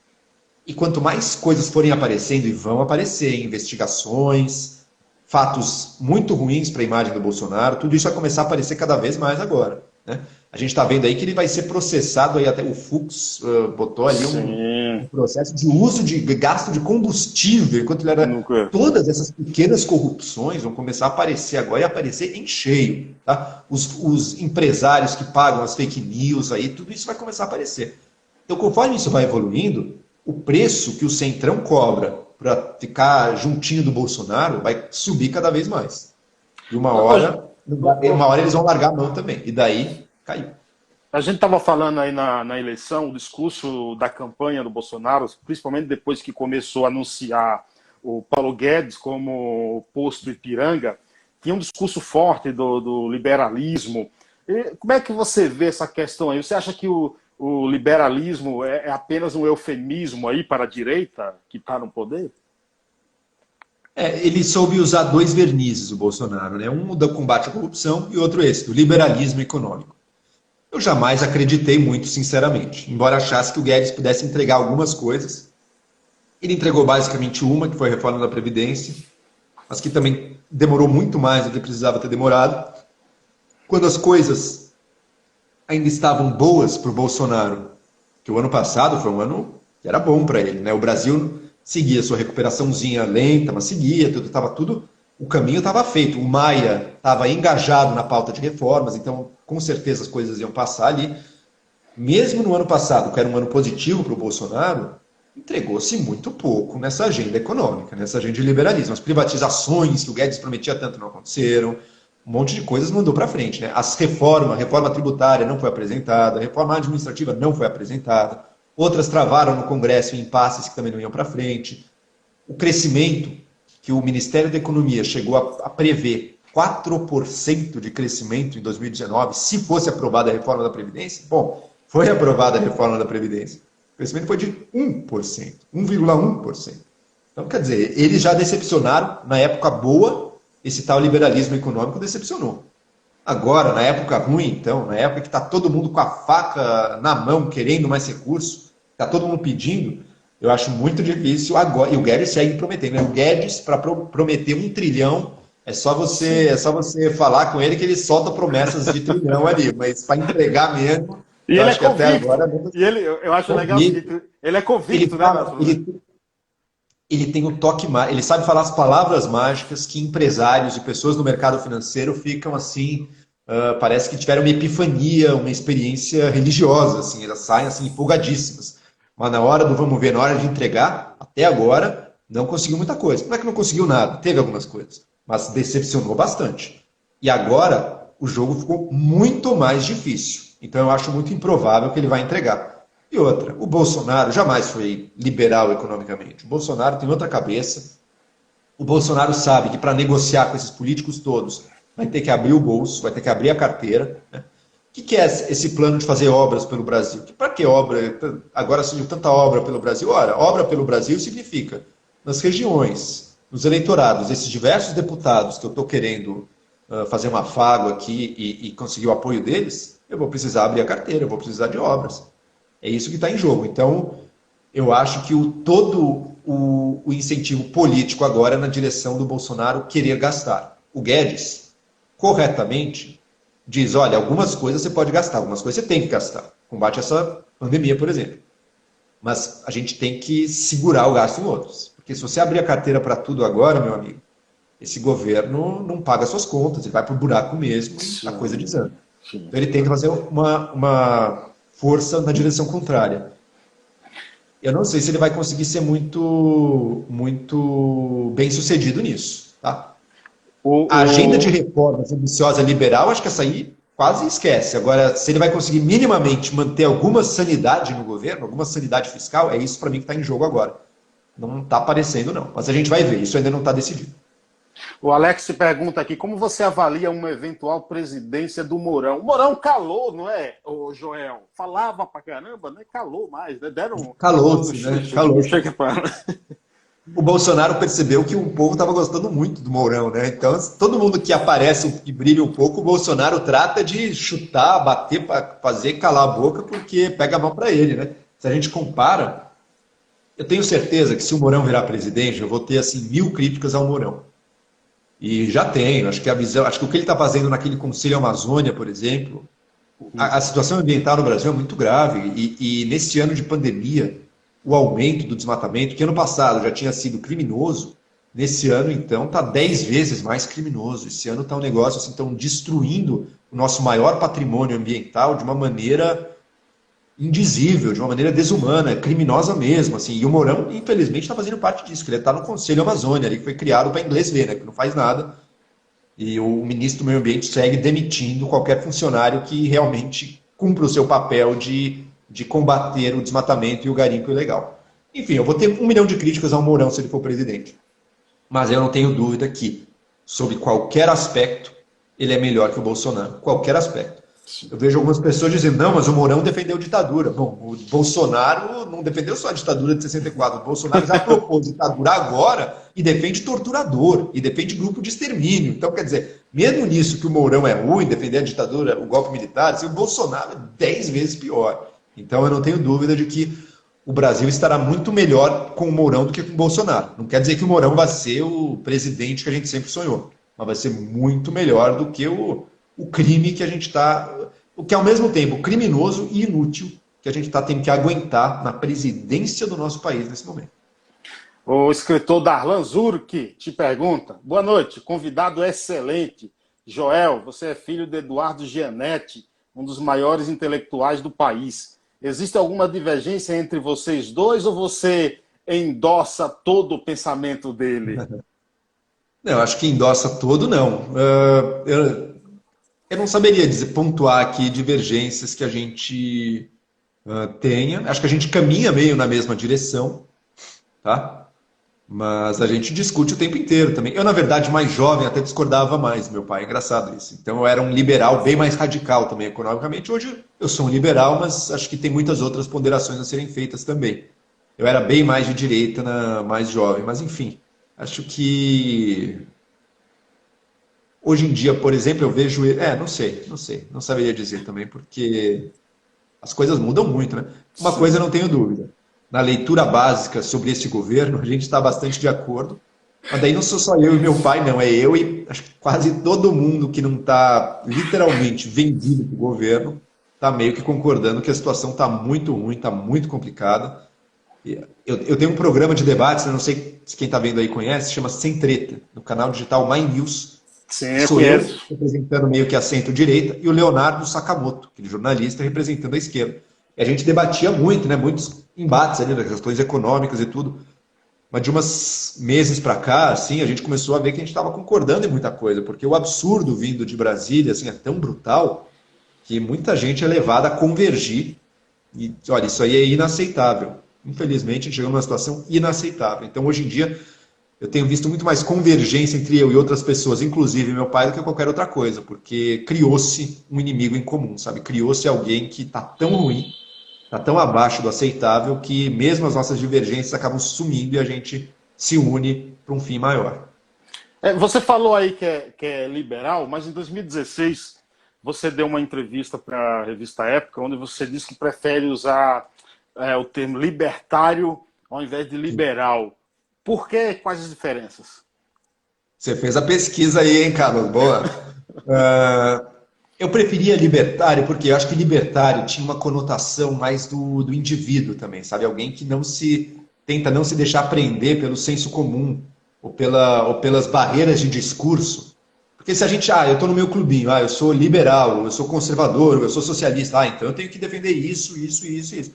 e quanto mais coisas forem aparecendo, e vão aparecer, investigações, fatos muito ruins para a imagem do Bolsonaro, tudo isso vai começar a aparecer cada vez mais agora. Né? A gente está vendo aí que ele vai ser processado, aí até o Fux botou ali um processo de uso de gasto de combustível, enquanto ele era... Todas essas pequenas corrupções vão começar a aparecer agora e aparecer em cheio. Tá? Os empresários que pagam as fake news, aí, tudo isso vai começar a aparecer. Então, conforme isso vai evoluindo, o preço que o Centrão cobra para ficar juntinho do Bolsonaro vai subir cada vez mais. E uma hora eles vão largar a mão também. E daí, caiu. A gente estava falando aí na eleição, o discurso da campanha do Bolsonaro, principalmente depois que começou a anunciar o Paulo Guedes como posto Ipiranga, tinha um discurso forte do liberalismo. E como é que você vê essa questão aí? Você acha que o liberalismo é apenas um eufemismo aí para a direita que está no poder? Ele soube usar dois vernizes, o Bolsonaro, né? Um do combate à corrupção e outro esse, do liberalismo econômico. Eu jamais acreditei muito, sinceramente, embora achasse que o Guedes pudesse entregar algumas coisas. Ele entregou basicamente uma, que foi a reforma da Previdência, mas que também demorou muito mais do que precisava ter demorado. Quando as coisas ainda estavam boas para o Bolsonaro, que o ano passado foi um ano que era bom para ele, né? O Brasil seguia sua recuperaçãozinha lenta, mas seguia, o caminho estava feito. O Maia estava engajado na pauta de reformas, então com certeza as coisas iam passar ali. mesmo no ano passado, que era um ano positivo para o Bolsonaro, entregou-se muito pouco nessa agenda econômica, nessa agenda de liberalismo. As privatizações que o Guedes prometia tanto não aconteceram, um monte de coisas mandou para frente. Né? A reforma tributária não foi apresentada, a reforma administrativa não foi apresentada, outras travaram no Congresso em impasses que também não iam para frente. O crescimento que o Ministério da Economia chegou a prever, 4% de crescimento em 2019, se fosse aprovada a reforma da Previdência, bom, foi aprovada a reforma da Previdência. O crescimento foi de 1%, 1,1%. Então, quer dizer, eles já decepcionaram na época boa, esse tal liberalismo econômico decepcionou. Agora, na época ruim, então, na época que está todo mundo com a faca na mão, querendo mais recursos, está todo mundo pedindo, eu acho muito difícil agora. E o Guedes segue prometendo. Né? O Guedes, para prometer 1 trilhão, é só você falar com ele que ele solta promessas de trilhão ali, mas para entregar mesmo, E eu ele acho é que até convicto. agora... E eu acho legal o seguinte, ele é convicto, né, Nelson? Ele tem o toque, ele sabe falar as palavras mágicas que empresários e pessoas no mercado financeiro ficam assim, parece que tiveram uma epifania, uma experiência religiosa, assim, elas saem assim empolgadíssimas. Mas na hora do vamos ver, na hora de entregar, até agora, não conseguiu muita coisa. Não é que não conseguiu nada, teve algumas coisas, mas decepcionou bastante. E agora o jogo ficou muito mais difícil. Então eu acho muito improvável que ele vai entregar. E outra, o Bolsonaro jamais foi liberal economicamente. O Bolsonaro tem outra cabeça. O Bolsonaro sabe que para negociar com esses políticos todos vai ter que abrir o bolso, vai ter que abrir a carteira. Né? O que é esse plano de fazer obras pelo Brasil? Para que obra? Agora surgiu tanta obra pelo Brasil. Ora, obra pelo Brasil significa nas regiões, nos eleitorados, esses diversos deputados que eu estou querendo fazer um afago aqui e conseguir o apoio deles, eu vou precisar abrir a carteira, eu vou precisar de obras. É isso que está em jogo. Então, eu acho que todo o incentivo político agora é na direção do Bolsonaro querer gastar. O Guedes, corretamente, diz, olha, algumas coisas você pode gastar, algumas coisas você tem que gastar. Combate essa pandemia, por exemplo. Mas a gente tem que segurar o gasto em outros. Porque se você abrir a carteira para tudo agora, meu amigo, esse governo não paga suas contas, ele vai para o buraco mesmo, Sim. a coisa desanda. Sim. Então ele tem que fazer uma força na direção contrária. Eu não sei se ele vai conseguir ser muito bem sucedido nisso. Tá? A agenda de reformas ambiciosa liberal, acho que essa aí quase esquece. Agora, se ele vai conseguir minimamente manter alguma sanidade no governo, alguma sanidade fiscal, é isso para mim que está em jogo agora. Não está aparecendo, não. Mas a gente vai ver, isso ainda não está decidido. O Alex se pergunta aqui, como você avalia uma eventual presidência do Mourão? O Mourão calou, não é, o Joel? Falava pra caramba, né? Calou mais, né? Calou-se, né? Calou-se. Chega pra... O Bolsonaro percebeu que o povo estava gostando muito do Mourão, né? Então, todo mundo que aparece e brilha um pouco, o Bolsonaro trata de chutar, bater, para fazer calar a boca, porque pega a mão para ele, né? Se a gente compara, eu tenho certeza que se o Mourão virar presidente, eu vou ter assim 1000 críticas ao Mourão. E já tenho, acho que a visão, acho que o que ele está fazendo naquele Conselho Amazônia, por exemplo, a situação ambiental no Brasil é muito grave e nesse ano de pandemia, o aumento do desmatamento, que ano passado já tinha sido criminoso, nesse ano, então, está 10 vezes mais criminoso. Esse ano está um negócio, assim, estão destruindo o nosso maior patrimônio ambiental de uma maneira indizível, de uma maneira desumana, criminosa mesmo, assim. E o Mourão, infelizmente, está fazendo parte disso, que ele está no Conselho Amazônia, ali, que foi criado para inglês ver, né, que não faz nada. E o ministro do Meio Ambiente segue demitindo qualquer funcionário que realmente cumpra o seu papel de combater o desmatamento e o garimpo ilegal. Enfim, eu vou ter 1 milhão de críticas ao Mourão se ele for presidente. Mas eu não tenho dúvida que, sob qualquer aspecto, ele é melhor que o Bolsonaro. Qualquer aspecto. Eu vejo algumas pessoas dizendo, não, mas o Mourão defendeu ditadura. Bom, o Bolsonaro não defendeu só a ditadura de 64. O Bolsonaro já propôs ditadura agora e defende torturador, e defende grupo de extermínio. Então, quer dizer, mesmo nisso que o Mourão é ruim, defender a ditadura, o golpe militar, assim, o Bolsonaro é 10 vezes pior. Então, eu não tenho dúvida de que o Brasil estará muito melhor com o Mourão do que com o Bolsonaro. Não quer dizer que o Mourão vai ser o presidente que a gente sempre sonhou, mas vai ser muito melhor do que o crime que a gente está... O que é, ao mesmo tempo, criminoso e inútil que a gente está tendo que aguentar na presidência do nosso país nesse momento. O escritor Darlan Zurk te pergunta, boa noite, convidado excelente. Joel, você é filho de Eduardo Gianetti, um dos maiores intelectuais do país. Existe alguma divergência entre vocês dois ou você endossa todo o pensamento dele? Não, eu acho que endossa todo, não. Eu não saberia dizer, pontuar aqui divergências que a gente tenha. Acho que a gente caminha meio na mesma direção, tá? Mas a gente discute o tempo inteiro também. Eu, na verdade, mais jovem, até discordava mais, meu pai. É engraçado isso. Então, eu era um liberal bem mais radical também economicamente. Hoje, eu sou um liberal, mas acho que tem muitas outras ponderações a serem feitas também. Eu era bem mais de direita, mais jovem. Mas, enfim, acho que hoje em dia, por exemplo, eu vejo... não saberia dizer também, porque as coisas mudam muito, né? Uma coisa eu não tenho dúvida. Na leitura básica sobre esse governo, a gente está bastante de acordo. Mas daí não sou só eu e meu pai, não. É eu e acho que quase todo mundo que não está literalmente vendido para o governo está meio que concordando que a situação está muito ruim, está muito complicada. Eu tenho um programa de debates, eu não sei se quem está vendo aí conhece, chama Sem Treta, no canal digital My News. Sim, eu Sou eu conheço. representando meio que a centro-direita e o Leonardo Sakamoto, aquele jornalista representando a esquerda. E a gente debatia muito, né? Muitos embates ali das questões econômicas e tudo. Mas de uns meses para cá, assim, a gente começou a ver que a gente estava concordando em muita coisa, porque o absurdo vindo de Brasília, assim, é tão brutal que muita gente é levada a convergir. E, olha, isso aí é inaceitável. Infelizmente, a gente chegou numa situação inaceitável. Então, hoje em dia, eu tenho visto muito mais convergência entre eu e outras pessoas, inclusive meu pai, do que qualquer outra coisa, porque criou-se um inimigo em comum, sabe? Criou-se alguém que está tão ruim, está tão abaixo do aceitável, que mesmo as nossas divergências acabam sumindo e a gente se une para um fim maior. Você falou aí que é liberal, mas em 2016 você deu uma entrevista para a revista Época, onde você disse que prefere usar o termo libertário ao invés de liberal. Por quê? Quais as diferenças? Você fez a pesquisa aí, hein, Carlos? Boa. Eu preferia libertário porque eu acho que libertário tinha uma conotação mais do indivíduo também, sabe? Alguém que tenta não se deixar prender pelo senso comum ou pelas barreiras de discurso. Porque se a gente, eu estou no meu clubinho, eu sou liberal, eu sou conservador, eu sou socialista, então eu tenho que defender isso, isso, isso, isso.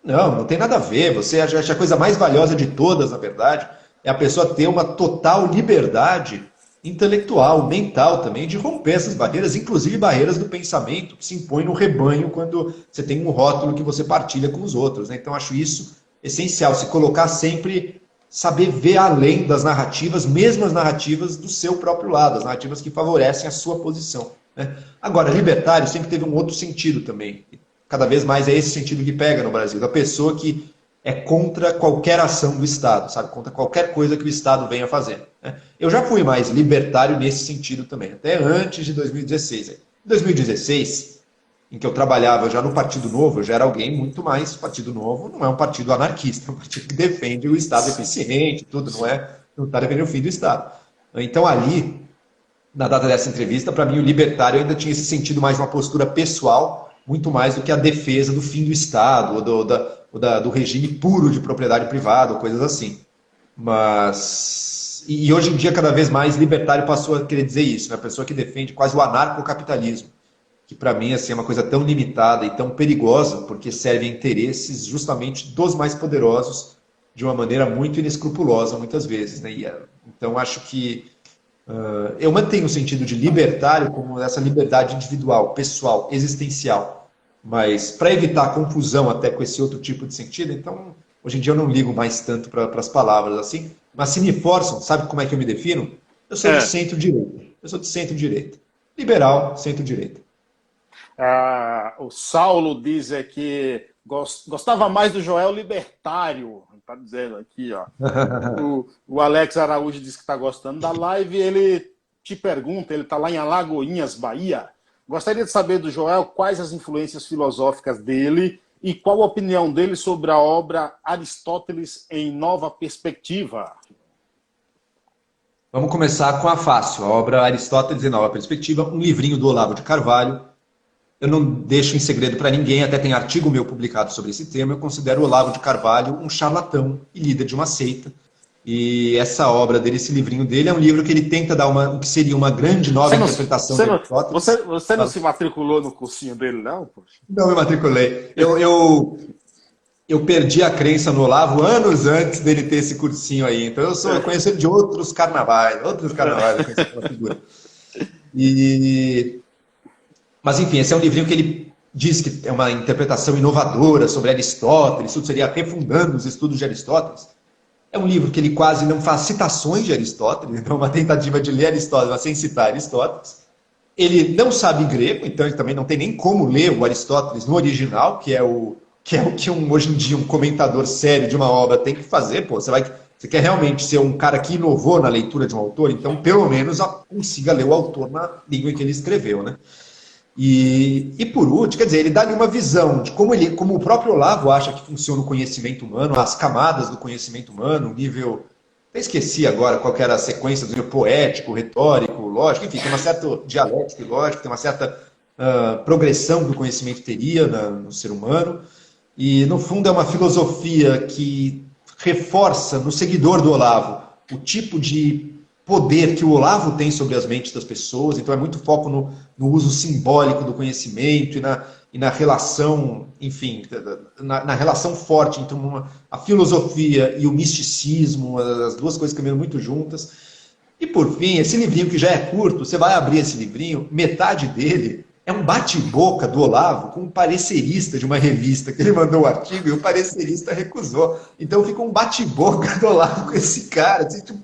Não tem nada a ver. Você acha a coisa mais valiosa de todas, na verdade, é a pessoa ter uma total liberdade intelectual, mental também, de romper essas barreiras, inclusive barreiras do pensamento que se impõem no rebanho quando você tem um rótulo que você partilha com os outros, né? Então, acho isso essencial, se colocar sempre, saber ver além das narrativas, mesmo as narrativas do seu próprio lado, as narrativas que favorecem a sua posição, né? Agora, libertário sempre teve um outro sentido também. Cada vez mais é esse sentido que pega no Brasil, da pessoa que é contra qualquer ação do Estado, sabe? Contra qualquer coisa que o Estado venha fazendo, né? Eu já fui mais libertário nesse sentido também, até antes de 2016. Em 2016, em que eu trabalhava já no Partido Novo, eu já era alguém muito mais... Partido Novo não é um partido anarquista, é um partido que defende o Estado eficiente, tudo, não está defendendo o fim do Estado. Então ali, na data dessa entrevista, para mim o libertário ainda tinha esse sentido mais de uma postura pessoal, muito mais do que a defesa do fim do Estado, ou do regime puro de propriedade privada, ou coisas assim. Mas... E hoje em dia, cada vez mais, libertário passou a querer dizer isso, né? A pessoa que defende quase o anarcocapitalismo, que para mim assim, é uma coisa tão limitada e tão perigosa, porque serve a interesses justamente dos mais poderosos, de uma maneira muito inescrupulosa, muitas vezes, né? Então, acho que eu mantenho o sentido de libertário como essa liberdade individual, pessoal, existencial. Mas para evitar confusão até com esse outro tipo de sentido, então, hoje em dia eu não ligo mais tanto para as palavras assim. Mas se me forçam, sabe como é que eu me defino? Eu sou de centro-direita. Eu sou de centro-direita. Liberal, centro-direita. O Saulo diz que gostava mais do Joel libertário. Está dizendo aqui, ó. O Alex Araújo diz que está gostando da live. Ele te pergunta, ele está lá em Alagoinhas, Bahia. Gostaria de saber do Joel quais as influências filosóficas dele e qual a opinião dele sobre a obra Aristóteles em Nova Perspectiva. Vamos começar com a fácil, a obra Aristóteles em Nova Perspectiva, um livrinho do Olavo de Carvalho. Eu não deixo em segredo para ninguém, até tem artigo meu publicado sobre esse tema. Eu considero o Olavo de Carvalho um charlatão e líder de uma seita. E essa obra dele, esse livrinho dele, é um livro que ele tenta dar o que seria uma grande nova interpretação de Aristóteles. Você não se matriculou no cursinho dele, não? Poxa. Não me matriculei. Eu perdi a crença no Olavo anos antes dele ter esse cursinho aí. Então eu conheço ele de outros carnavais eu conheço aquela figura. Mas enfim, esse é um livrinho que ele diz que é uma interpretação inovadora sobre Aristóteles, tudo seria refundando os estudos de Aristóteles. É um livro que ele quase não faz citações de Aristóteles, então é uma tentativa de ler Aristóteles, mas sem citar Aristóteles. Ele não sabe grego, então ele também não tem nem como ler o Aristóteles no original, que é o que hoje em dia um comentador sério de uma obra tem que fazer. Pô, você quer realmente ser um cara que inovou na leitura de um autor, então pelo menos consiga ler o autor na língua em que ele escreveu, né? E por último, quer dizer, ele dá-lhe uma visão de como o próprio Olavo acha que funciona o conhecimento humano, as camadas do conhecimento humano, o nível... Eu esqueci agora qual que era a sequência do nível poético, retórico, lógico, enfim, tem uma certa dialética e lógica, tem uma certa progressão que o conhecimento teria no ser humano, e no fundo é uma filosofia que reforça no seguidor do Olavo o tipo de poder que o Olavo tem sobre as mentes das pessoas, então é muito foco no uso simbólico do conhecimento e na relação, enfim, na relação forte entre a filosofia e o misticismo, as duas coisas caminham muito juntas. E por fim, esse livrinho que já é curto, você vai abrir esse livrinho, metade dele é um bate-boca do Olavo com um parecerista de uma revista, que ele mandou o artigo e o parecerista recusou. Então fica um bate-boca do Olavo com esse cara, assim, tipo,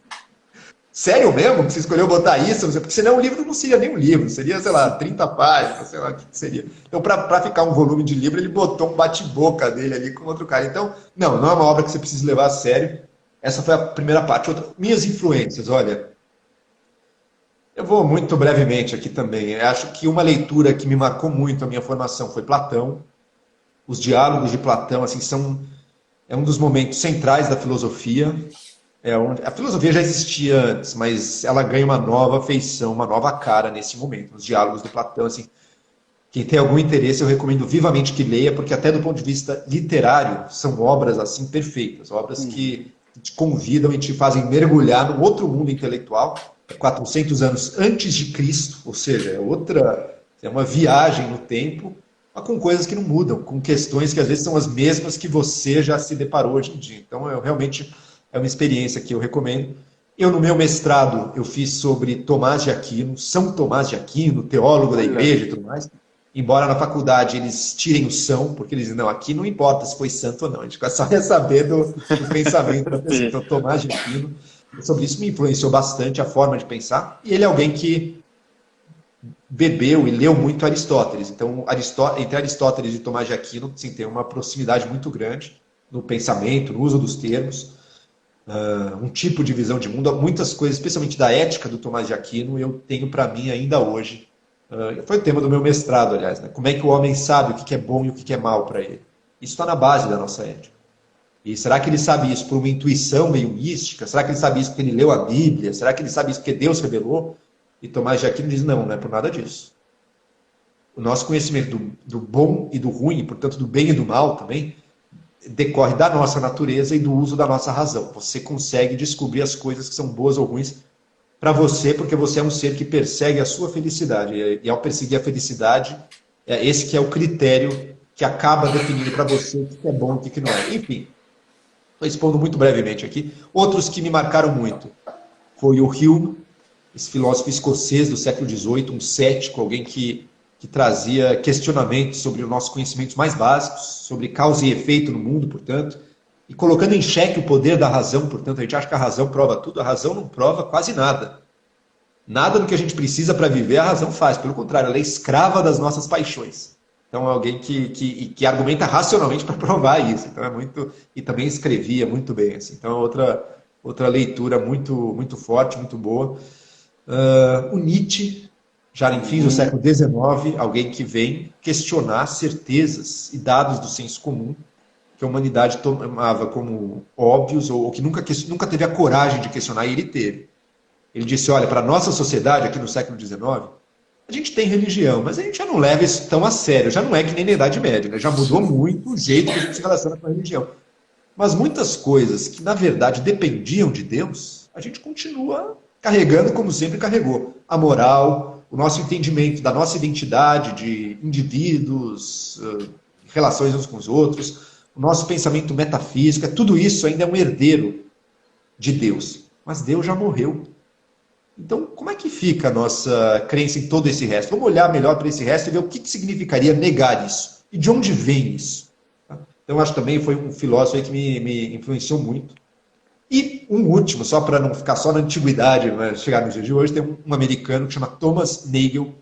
sério mesmo que você escolheu botar isso? Porque senão o livro não seria nem um livro, seria, sei lá, 30 páginas, sei lá o que seria. Então, para ficar um volume de livro, ele botou um bate-boca dele ali com outro cara. Então, não é uma obra que você precisa levar a sério. Essa foi a primeira parte. Minhas influências, olha. Eu vou muito brevemente aqui também. Eu acho que uma leitura que me marcou muito a minha formação foi Platão. Os diálogos de Platão, assim, é um dos momentos centrais da filosofia. A filosofia já existia antes, mas ela ganha uma nova feição, uma nova cara nesse momento. Os diálogos do Platão, assim, quem tem algum interesse, eu recomendo vivamente que leia, porque até do ponto de vista literário, são obras assim perfeitas, obras que te convidam e te fazem mergulhar num outro mundo intelectual, 400 anos antes de Cristo, ou seja, é uma viagem no tempo, mas com coisas que não mudam, com questões que às vezes são as mesmas que você já se deparou hoje em dia. Então, eu realmente... É uma experiência que eu recomendo. Eu, no meu mestrado, eu fiz sobre Tomás de Aquino, São Tomás de Aquino, teólogo da igreja e tudo mais. Embora na faculdade eles tirem o São, porque eles dizem, não, aqui não importa se foi santo ou não, a gente só quer saber do pensamento da pessoa. Então, Tomás de Aquino, sobre isso me influenciou bastante a forma de pensar. E ele é alguém que bebeu e leu muito Aristóteles. Então, entre Aristóteles e Tomás de Aquino, sim, tem uma proximidade muito grande no pensamento, no uso dos termos. Um tipo de visão de mundo, muitas coisas, especialmente da ética do Tomás de Aquino, eu tenho para mim ainda hoje. Foi o tema do meu mestrado, aliás, né? Como é que o homem sabe o que é bom e o que é mal para ele? Isso está na base da nossa ética. E será que ele sabe isso por uma intuição meio mística? Será que ele sabe isso porque ele leu a Bíblia? Será que ele sabe isso porque Deus revelou? E Tomás de Aquino diz, não é por nada disso. O nosso conhecimento do bom e do ruim, portanto do bem e do mal também, decorre da nossa natureza e do uso da nossa razão. Você consegue descobrir as coisas que são boas ou ruins para você, porque você é um ser que persegue a sua felicidade. E ao perseguir a felicidade, esse que é o critério que acaba definindo para você o que é bom e o que não é. Enfim, estou expondo muito brevemente aqui. Outros que me marcaram muito foi o Hume, esse filósofo escocês do século XVIII, um cético, alguém que trazia questionamentos sobre os nossos conhecimentos mais básicos, sobre causa e efeito no mundo, portanto, e colocando em xeque o poder da razão, portanto, a gente acha que a razão prova tudo, a razão não prova quase nada. Nada do que a gente precisa para viver a razão faz, pelo contrário, ela é escrava das nossas paixões. Então é alguém que argumenta racionalmente para provar isso, então é muito, e também escrevia muito bem, assim. Então é outra leitura muito forte, muito boa. O Nietzsche, já em fins do século XIX, alguém que vem questionar certezas e dados do senso comum que a humanidade tomava como óbvios ou que nunca teve a coragem de questionar, e ele teve. Ele disse, olha, para a nossa sociedade, aqui no século XIX, a gente tem religião, mas a gente já não leva isso tão a sério, já não é que nem na Idade Média, né? Já mudou muito o jeito que a gente se relaciona com a religião. Mas muitas coisas que, na verdade, dependiam de Deus, a gente continua carregando como sempre carregou. A moral, o nosso entendimento da nossa identidade de indivíduos, relações uns com os outros, o nosso pensamento metafísico, tudo isso ainda é um herdeiro de Deus. Mas Deus já morreu. Então, como é que fica a nossa crença em todo esse resto? Vamos olhar melhor para esse resto e ver o que significaria negar isso. E de onde vem isso? Então, acho que também foi um filósofo aí que me influenciou muito. E um último, só para não ficar só na antiguidade, mas chegar nos dias de hoje, tem um americano que chama Thomas Nagel,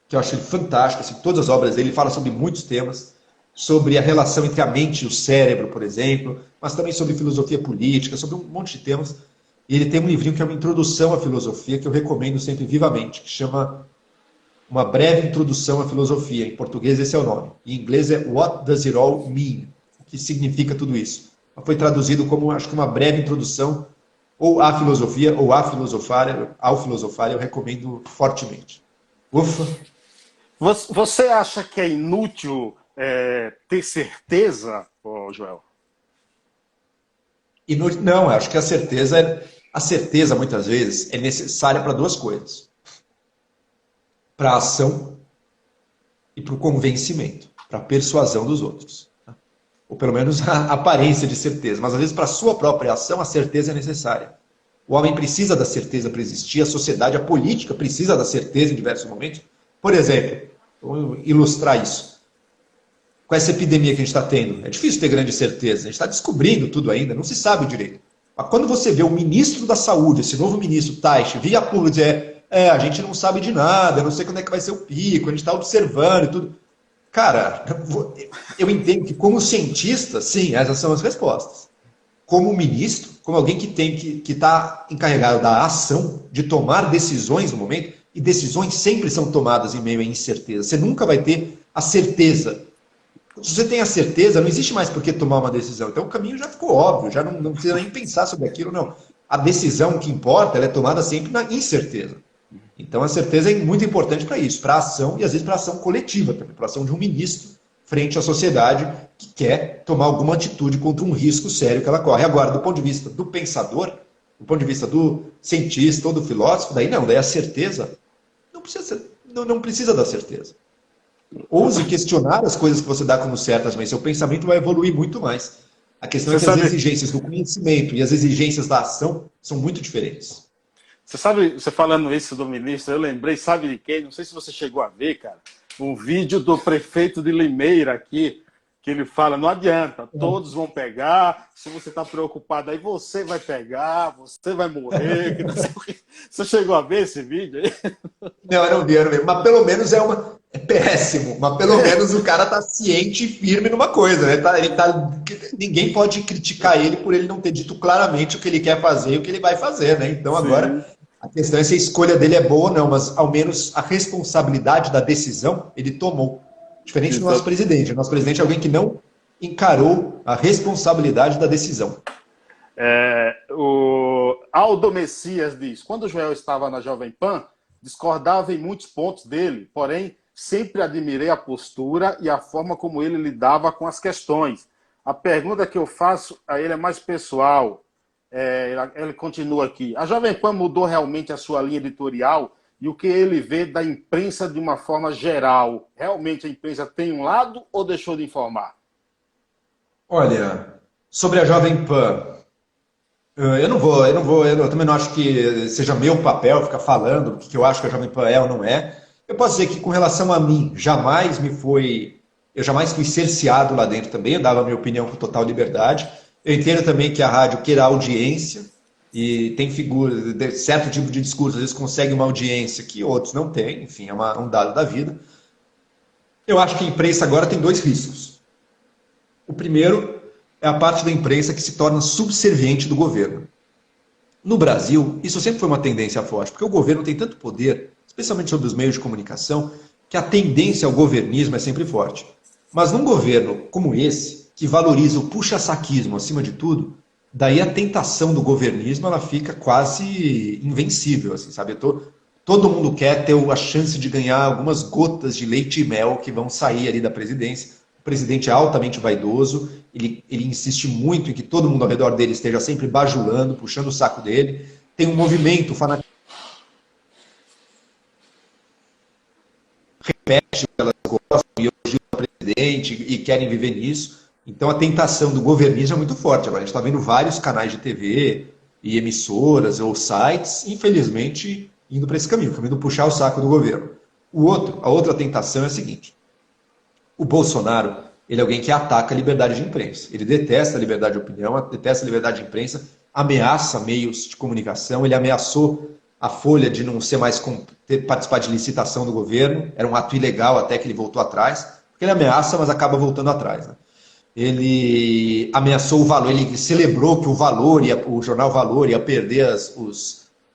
que eu acho ele fantástico, assim, todas as obras dele, ele fala sobre muitos temas, sobre a relação entre a mente e o cérebro, por exemplo, mas também sobre filosofia política, sobre um monte de temas. E ele tem um livrinho que é uma introdução à filosofia, que eu recomendo sempre vivamente, que chama Uma Breve Introdução à Filosofia. Em português esse é o nome. Em inglês é What Does It All Mean? O que significa tudo isso? Foi traduzido como, acho que uma breve introdução ou à filosofia, ou ao filosofar, eu recomendo fortemente. Ufa! Você acha que é inútil ter certeza, Joel? Inútil, não, acho que a certeza muitas vezes é necessária para duas coisas. Para a ação e para o convencimento, para a persuasão dos outros. Ou pelo menos a aparência de certeza. Mas às vezes para a sua própria ação a certeza é necessária. O homem precisa da certeza para existir, a sociedade, a política precisa da certeza em diversos momentos. Por exemplo, vou ilustrar isso. Com essa epidemia que a gente está tendo, é difícil ter grande certeza. A gente está descobrindo tudo ainda, não se sabe direito. Mas quando você vê o ministro da Saúde, esse novo ministro, Taishi, via público dizer, a gente não sabe de nada, não sei quando é que vai ser o pico, a gente está observando e tudo. Cara, eu entendo que como cientista, sim, essas são as respostas. Como ministro, como alguém que está encarregado da ação, de tomar decisões no momento, e decisões sempre são tomadas em meio à incerteza. Você nunca vai ter a certeza. Se você tem a certeza, não existe mais por que tomar uma decisão. Então o caminho já ficou óbvio, já não precisa nem pensar sobre aquilo, não. A decisão que importa, ela é tomada sempre na incerteza. Então a certeza é muito importante para isso, para a ação e às vezes para a ação coletiva, para a ação de um ministro frente à sociedade que quer tomar alguma atitude contra um risco sério que ela corre. Agora, do ponto de vista do pensador, do ponto de vista do cientista ou do filósofo, daí a certeza não precisa da certeza. Ouse questionar as coisas que você dá como certas, mas seu pensamento vai evoluir muito mais. A questão é que as exigências do conhecimento e as exigências da ação são muito diferentes. Você sabe, você falando isso do ministro, eu lembrei, sabe de quem? Não sei se você chegou a ver, cara, um vídeo do prefeito de Limeira aqui, que ele fala, não adianta, todos vão pegar, se você está preocupado aí, você vai pegar, você vai morrer. Você chegou a ver esse vídeo aí? Não, eu não vi, mas pelo menos é péssimo, mas pelo menos o cara tá ciente e firme numa coisa, né? Ninguém pode criticar ele por ele não ter dito claramente o que ele quer fazer e o que ele vai fazer, né? Então agora a questão é se a escolha dele é boa ou não, mas ao menos a responsabilidade da decisão ele tomou. Diferente do nosso presidente. O nosso presidente é alguém que não encarou a responsabilidade da decisão. O Aldo Messias diz, quando o Joel estava na Jovem Pan, discordava em muitos pontos dele, porém sempre admirei a postura e a forma como ele lidava com as questões. A pergunta que eu faço a ele é mais pessoal. Ele continua aqui. A Jovem Pan mudou realmente a sua linha editorial e o que ele vê da imprensa de uma forma geral? Realmente a imprensa tem um lado ou deixou de informar? Olha, sobre a Jovem Pan, eu também não acho que seja meu papel ficar falando o que eu acho que a Jovem Pan é ou não é. Eu posso dizer que com relação a mim, eu jamais fui cerceado lá dentro também, eu dava a minha opinião com total liberdade. Eu entendo também que a rádio queira audiência, e tem figuras, certo tipo de discurso, às vezes consegue uma audiência que outros não têm, enfim, é um dado da vida. Eu acho que a imprensa agora tem dois riscos. O primeiro é a parte da imprensa que se torna subserviente do governo. No Brasil, isso sempre foi uma tendência forte, porque o governo tem tanto poder, especialmente sobre os meios de comunicação, que a tendência ao governismo é sempre forte. Mas num governo como esse, que valoriza o puxa-saquismo acima de tudo, daí a tentação do governismo ela fica quase invencível, assim, sabe? Todo mundo quer ter a chance de ganhar algumas gotas de leite e mel que vão sair ali da presidência, presidente é altamente vaidoso, ele insiste muito em que todo mundo ao redor dele esteja sempre bajulando, puxando o saco dele. Tem um movimento fanático que repete o que elas gostam e elogiam o presidente e querem viver nisso. Então a tentação do governismo é muito forte. Agora a gente está vendo vários canais de TV e emissoras ou sites, infelizmente, indo para esse caminho do puxar o saco do governo. A outra tentação é a seguinte: o Bolsonaro, ele é alguém que ataca a liberdade de imprensa. Ele detesta a liberdade de opinião, detesta a liberdade de imprensa, ameaça meios de comunicação. Ele ameaçou a Folha de não ser mais participar de licitação do governo. Era um ato ilegal até que ele voltou atrás. Porque ele ameaça, mas acaba voltando atrás, né? Ele ameaçou o Valor, ele celebrou que o jornal Valor ia perder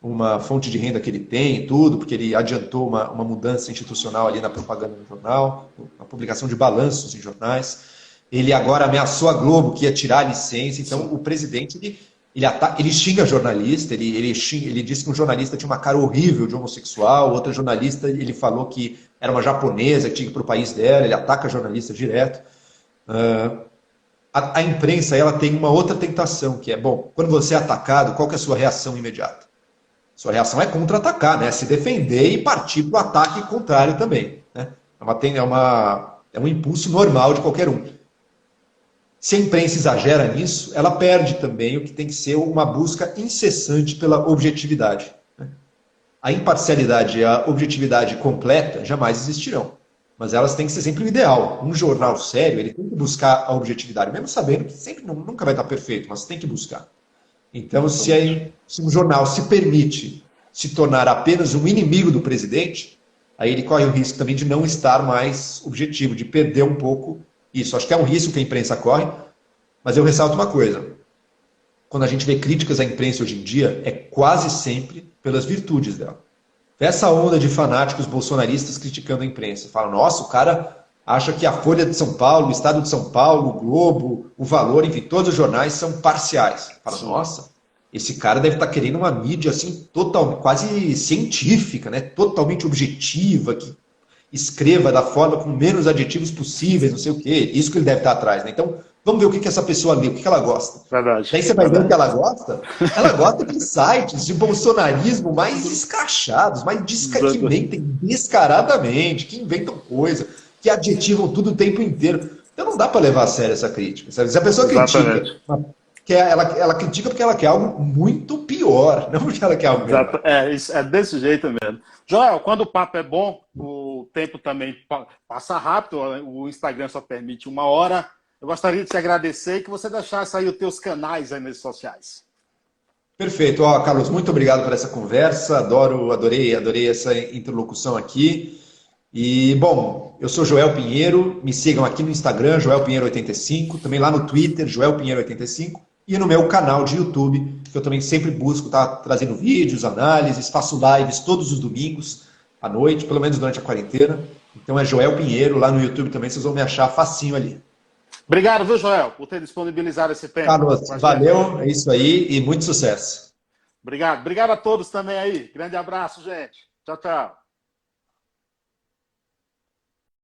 uma fonte de renda que ele tem e tudo, porque ele adiantou uma mudança institucional ali na propaganda do jornal, na publicação de balanços em jornais. Ele agora ameaçou a Globo que ia tirar a licença. Então o presidente ele xinga jornalista, ele disse que um jornalista tinha uma cara horrível de homossexual, outra jornalista ele falou que era uma japonesa que tinha que ir para o país dela, ele ataca a jornalista direto. A imprensa ela tem uma outra tentação, que é, bom, quando você é atacado, qual que é a sua reação imediata? Sua reação é contra-atacar, né? Se defender e partir para o ataque contrário também, né? É um impulso normal de qualquer um. Se a imprensa exagera nisso, ela perde também o que tem que ser uma busca incessante pela objetividade, né? A imparcialidade e a objetividade completa jamais existirão. Mas elas têm que ser sempre o ideal. Um jornal sério, ele tem que buscar a objetividade, mesmo sabendo que sempre nunca vai estar perfeito, mas tem que buscar. Então, se um jornal se permite se tornar apenas um inimigo do presidente, aí ele corre o risco também de não estar mais objetivo, de perder um pouco isso. Acho que é um risco que a imprensa corre, mas eu ressalto uma coisa. Quando a gente vê críticas à imprensa hoje em dia, é quase sempre pelas virtudes dela. Essa onda de fanáticos bolsonaristas criticando a imprensa. Fala, nossa, o cara acha que a Folha de São Paulo, o Estado de São Paulo, o Globo, o Valor, enfim, todos os jornais são parciais. Fala, nossa, esse cara deve estar querendo uma mídia assim, quase científica, né? Totalmente objetiva, que escreva da forma com menos adjetivos possíveis, não sei o quê. Isso que ele deve estar atrás, né? Então, vamos ver o que essa pessoa lê, o que ela gosta. Verdade. Daí você vai ver o que ela gosta. Ela gosta de sites de bolsonarismo mais escrachados, mais que mentem descaradamente, que inventam coisa, que adjetivam tudo o tempo inteiro. Então não dá para levar a sério essa crítica. Sabe? Se a pessoa critica, ela critica porque ela quer algo muito pior, não porque ela quer algo melhor. É desse jeito mesmo. Joel, quando o papo é bom, o tempo também passa rápido, o Instagram só permite 1 hora. Eu gostaria de te agradecer e que você deixasse aí os teus canais aí nas redes sociais. Perfeito. Carlos, muito obrigado por essa conversa. Adorei essa interlocução aqui. E, bom, eu sou Joel Pinheiro. Me sigam aqui no Instagram, Joel Pinheiro85. Também lá no Twitter, Joel Pinheiro85. E no meu canal de YouTube, que eu também sempre busco estar trazendo vídeos, análises, faço lives todos os domingos à noite, pelo menos durante a quarentena. Então é Joel Pinheiro. Lá no YouTube também vocês vão me achar facinho ali. Obrigado, viu, Joel, por ter disponibilizado esse tempo. Carlos, valeu, é isso aí e muito sucesso. Obrigado. Obrigado a todos também aí. Grande abraço, gente. Tchau, tchau.